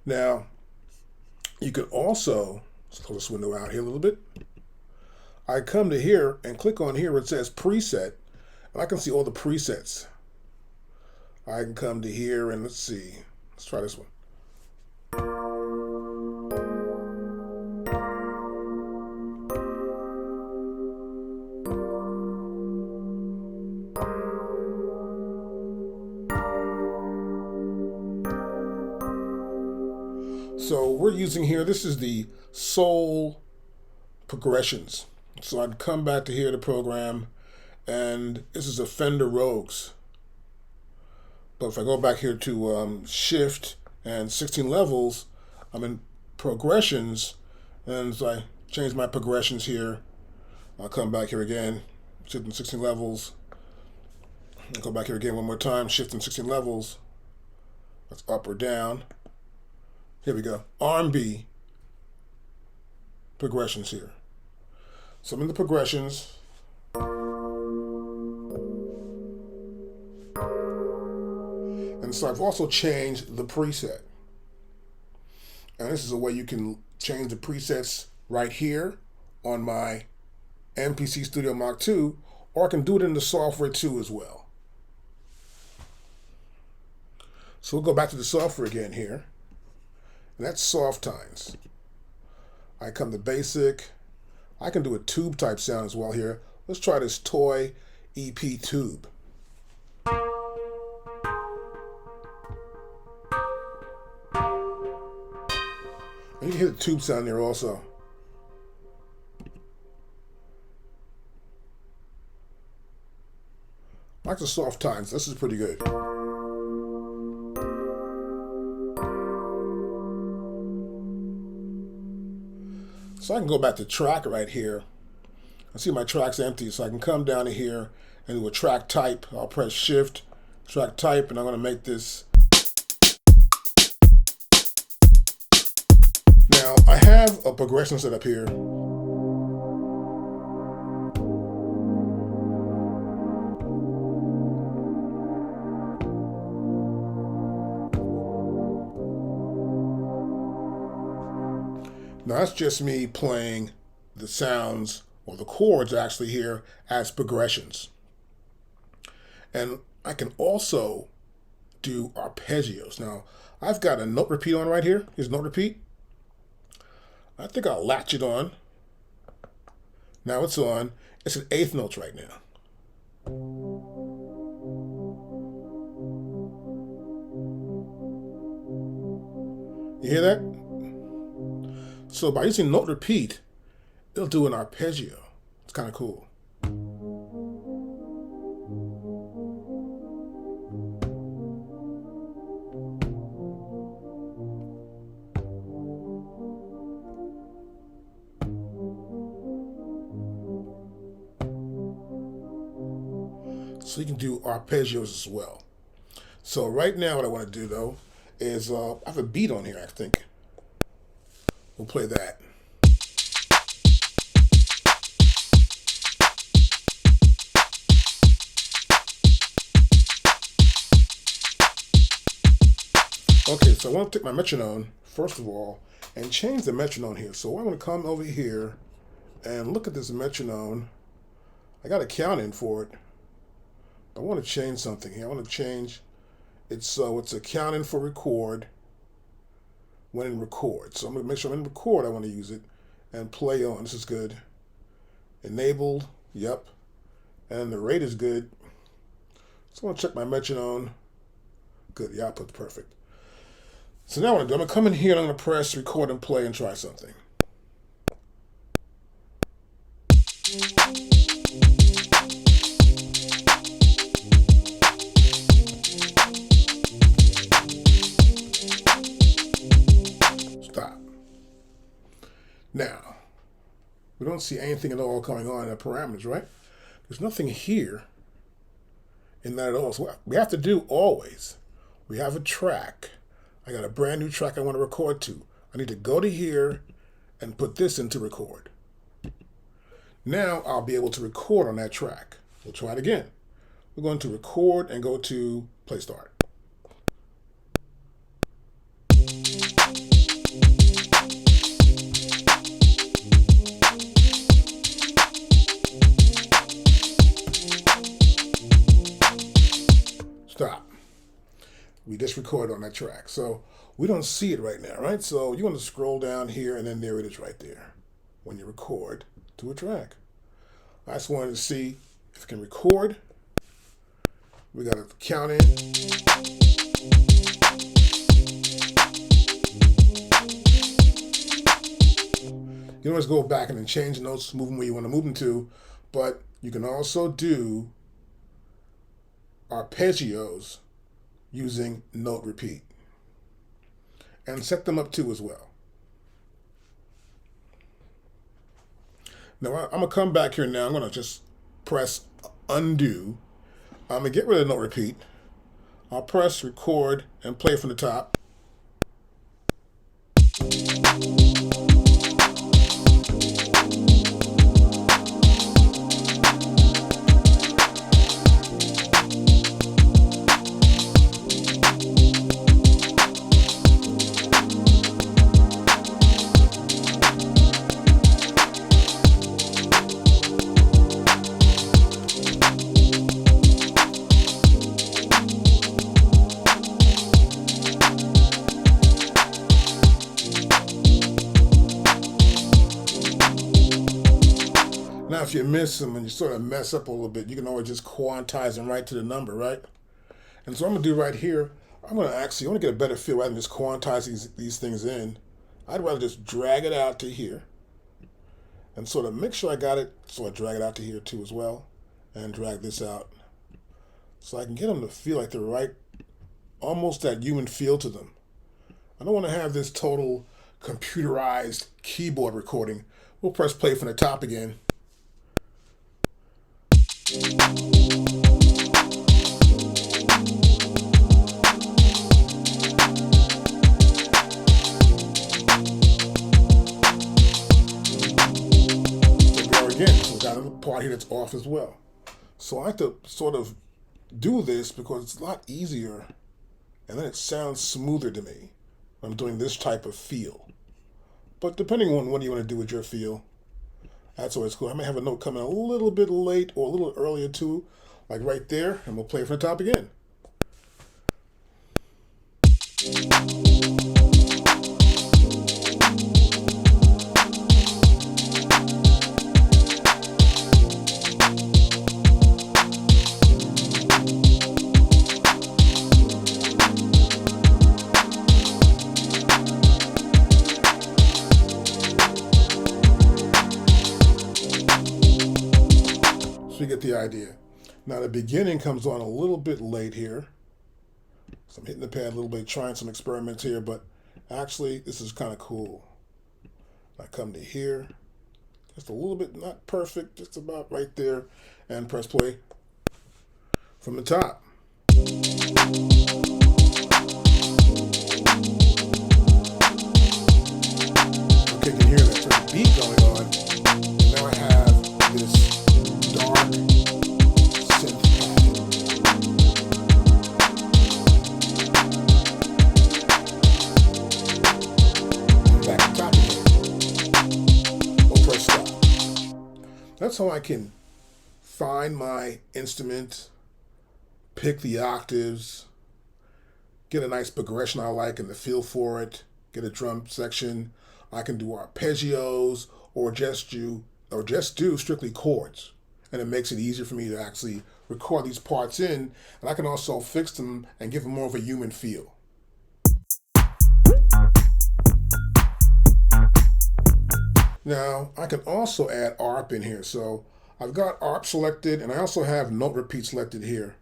Now, you can also, let's close this window out here a little bit. I come to here and click on here where it says preset, and I can see all the presets. I can come to here and let's see, let's try this one. So we're using here, this is the Soul Progressions. So I'd come back to here, the program, and this is a Fender Rogues. But if I go back here to Shift and 16 levels, I'm in Progressions, and as I change my progressions here, I'll come back here again, Shift and 16 levels, and go back here again one more time, Shift and 16 levels. That's up or down. Here we go, R&B progressions here. So I'm in the progressions. And so I've also changed the preset. And this is a way you can change the presets right here on my MPC Studio Mark II, or I can do it in the software too as well. So we'll go back to the software again here. And that's soft tines. I come to basic. I can do a tube type sound as well here. Let's try this toy EP tube. And you can hear the tube sound there also. I like the soft tines. This is pretty good. So I can go back to track right here. I see my track's empty, so I can come down to here and do a track type. I'll press Shift, track type, and I'm going to make this. Now, I have a progression set up here. Now that's just me playing the sounds or the chords actually here as progressions. And I can also do arpeggios. Now I've got a note repeat on right here. Here's note repeat. I think I'll latch it on. Now it's on. It's at eighth notes right now. You hear that? So by using note repeat, it'll do an arpeggio. It's kind of cool. So so you can do arpeggios as well. So right now what I want to do though is I have a beat on here, I think. We'll play that. Okay, so I want to take my metronome, first of all, and change the metronome here. So I'm going to come over here and look at this metronome. I got a count in for it. I want to change something here. I want to change it so it's a count in for record when in record. So I'm going to make sure I'm in record. I want to use it and play on. This is good. Enabled, yep. And the rate is good. So I want to check my metronome. Good, the output's perfect. So now what I'm going to come in here and I'm going to press record and play and try something. Stop. Now, we don't see anything at all going on in the parameters, right? There's nothing here in that at all. So what we have to do always, we have a track. I got a brand new track I want to record to. I need to go to here and put this into record. Now I'll be able to record on that track. We'll try it again. We're going to record and go to play start. Stop. We just recorded on that track. So we don't see it right now, right? So you want to scroll down here and then there it is right there when you record to a track. I just wanted to see if it can record. We got to count in. You can always go back and then change the notes, move them where you want to move them to, but you can also do arpeggios using note repeat and set them up too as well. Now I'm going to come back here now. I'm going to just press undo. I'm going to get rid of note repeat. I'll press record and play from the top. Now, if you miss them and you sort of mess up a little bit, you can always just quantize them right to the number, right? And so I'm going to do right here, I want to get a better feel rather than just quantize these things in. I'd rather just drag it out to here and sort of make sure I got it. So I drag it out to here too as well and drag this out. So I can get them to feel like they're right, almost that human feel to them. I don't want to have this total computerized keyboard recording. We'll press play from the top again. Again, so we've got a part here that's off as well. So I have to sort of do this because it's a lot easier and then it sounds smoother to me when I'm doing this type of feel. But depending on what you want to do with your feel, that's always cool. I may have a note coming a little bit late or a little earlier too, like right there, and we'll play from the top again. So you get the idea. Now the beginning comes on a little bit late here. So I'm hitting the pad a little bit, trying some experiments here, but actually this is kind of cool. I come to here, just a little bit, not perfect, just about right there, and press play. from the top. Okay, you can hear that pretty beat going on. And now I have this dark synth pad. And back to top again. We'll press stop. That's how I can find my instrument, pick the octaves, get a nice progression I like and the feel for it, get a drum section. I can do arpeggios or just do strictly chords. And it makes it easier for me to actually record these parts in, and I can also fix them and give them more of a human feel. Now, I can also add ARP in here. So I've got ARP selected, and I also have note repeat selected here.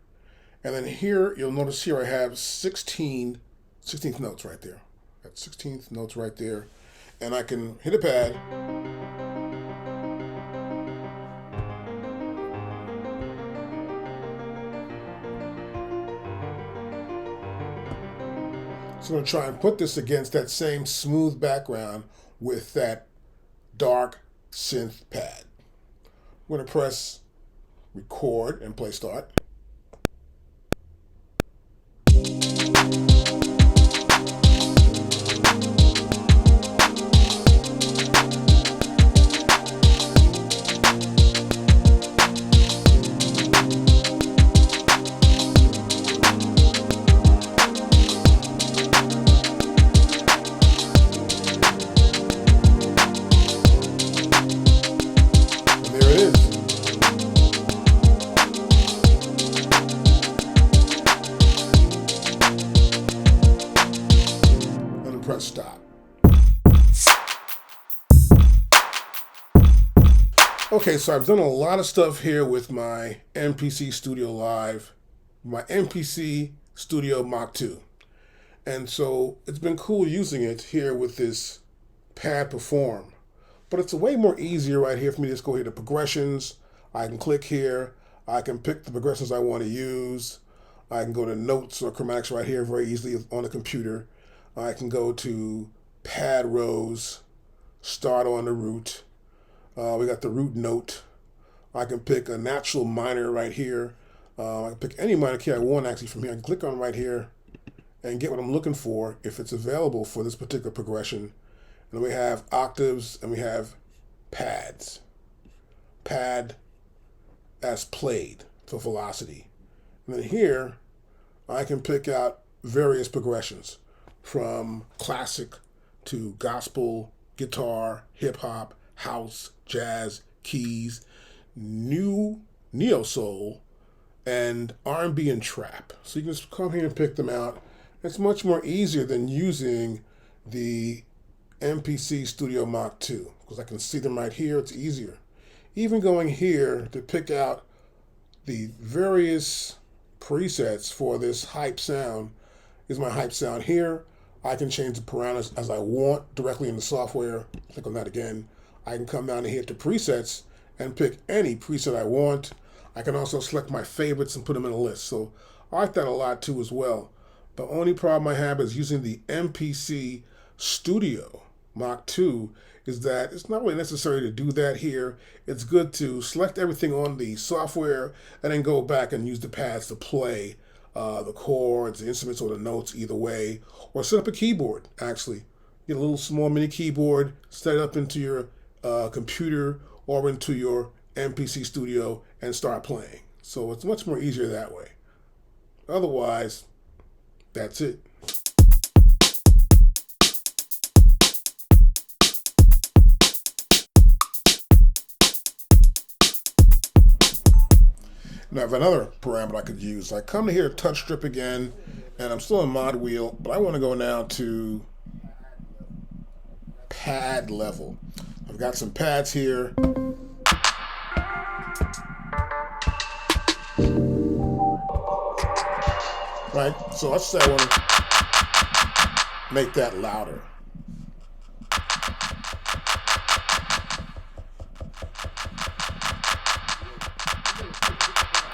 And then here, you'll notice here I have 16th notes right there. That's 16th notes right there. And I can hit a pad. So I'm going to try and put this against that same smooth background with that dark synth pad. I'm going to press record and play start. Press stop. Okay, so I've done a lot of stuff here with my MPC Studio Live, my MPC Studio MK2. And so it's been cool using it here with this pad perform. But it's a way more easier right here for me to just go here to progressions. I can click here. I can pick the progressions I want to use. I can go to notes or chromatics right here very easily on the computer. I can go to pad rows, start on the root. We got the root note. I can pick a natural minor right here. I can pick any minor key I want actually from here. I can click on right here and get what I'm looking for if it's available for this particular progression. And we have octaves and we have pads. Pad as played for velocity. And then here I can pick out various progressions, from classic to gospel, guitar, hip hop, house, jazz, keys, new neo soul, and R&B and trap. So you can just come here and pick them out. It's much more easier than using the MPC Studio MK2 because I can see them right here. It's easier. Even going here to pick out the various presets for this hype sound is my hype sound here. I can change the parameters as I want directly in the software. Click on that again. I can come down here to presets and pick any preset I want. I can also select my favorites and put them in a list. So I like that a lot too as well. The only problem I have is using the MPC Studio MK2 is that it's not really necessary to do that here. It's good to select everything on the software and then go back and use the pads to play the chords, the instruments, or the notes either way, or set up a keyboard actually. Get a little small mini keyboard, set it up into your computer or into your MPC Studio and start playing. So it's much more easier that way. Otherwise, that's it. Now I have another parameter I could use. I come to here, touch strip again, and I'm still in mod wheel, but I want to go now to pad level. I've got some pads here. Right, so let's say I want to make that louder.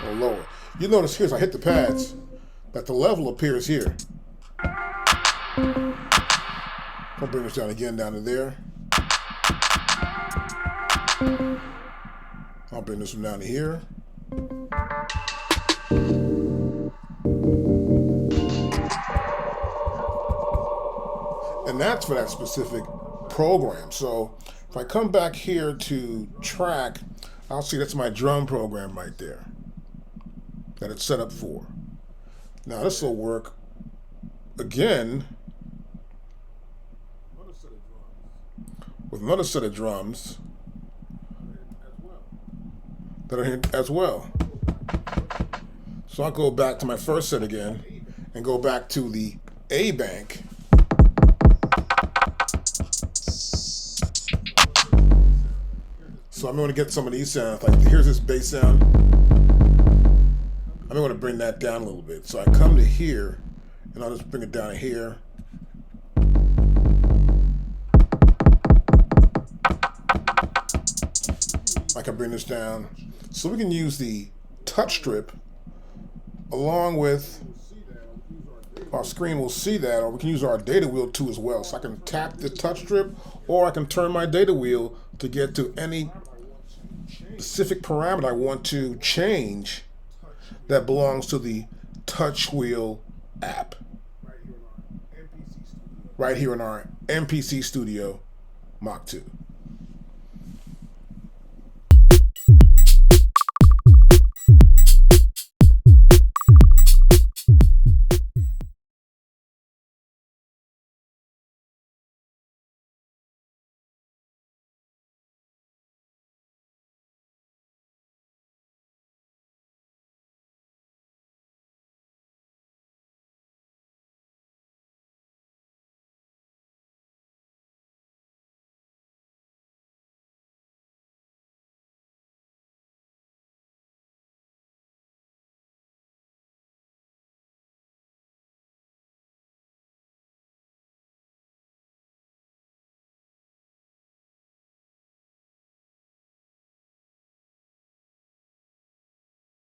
Or lower. You notice here as I hit the pads that the level appears here. I'll bring this down again down to there. I'll bring this one down to here. And that's for that specific program. So if I come back here to track, I'll see that's my drum program right there that it's set up for. Now this will work again with another set of drums that are here as well. So I'll go back to my first set again and go back to the A bank. So I'm going to get some of these sounds. Like here's this bass sound. I'm going to bring that down a little bit. So I come to here and I'll just bring it down to here. I can bring this down. So we can use the touch strip along with our screen will see that, or we can use our data wheel too as well. So I can tap the touch strip, or I can turn my data wheel to get to any specific parameter I want to change that belongs to the touch wheel app right here in our MPC Studio Mach 2.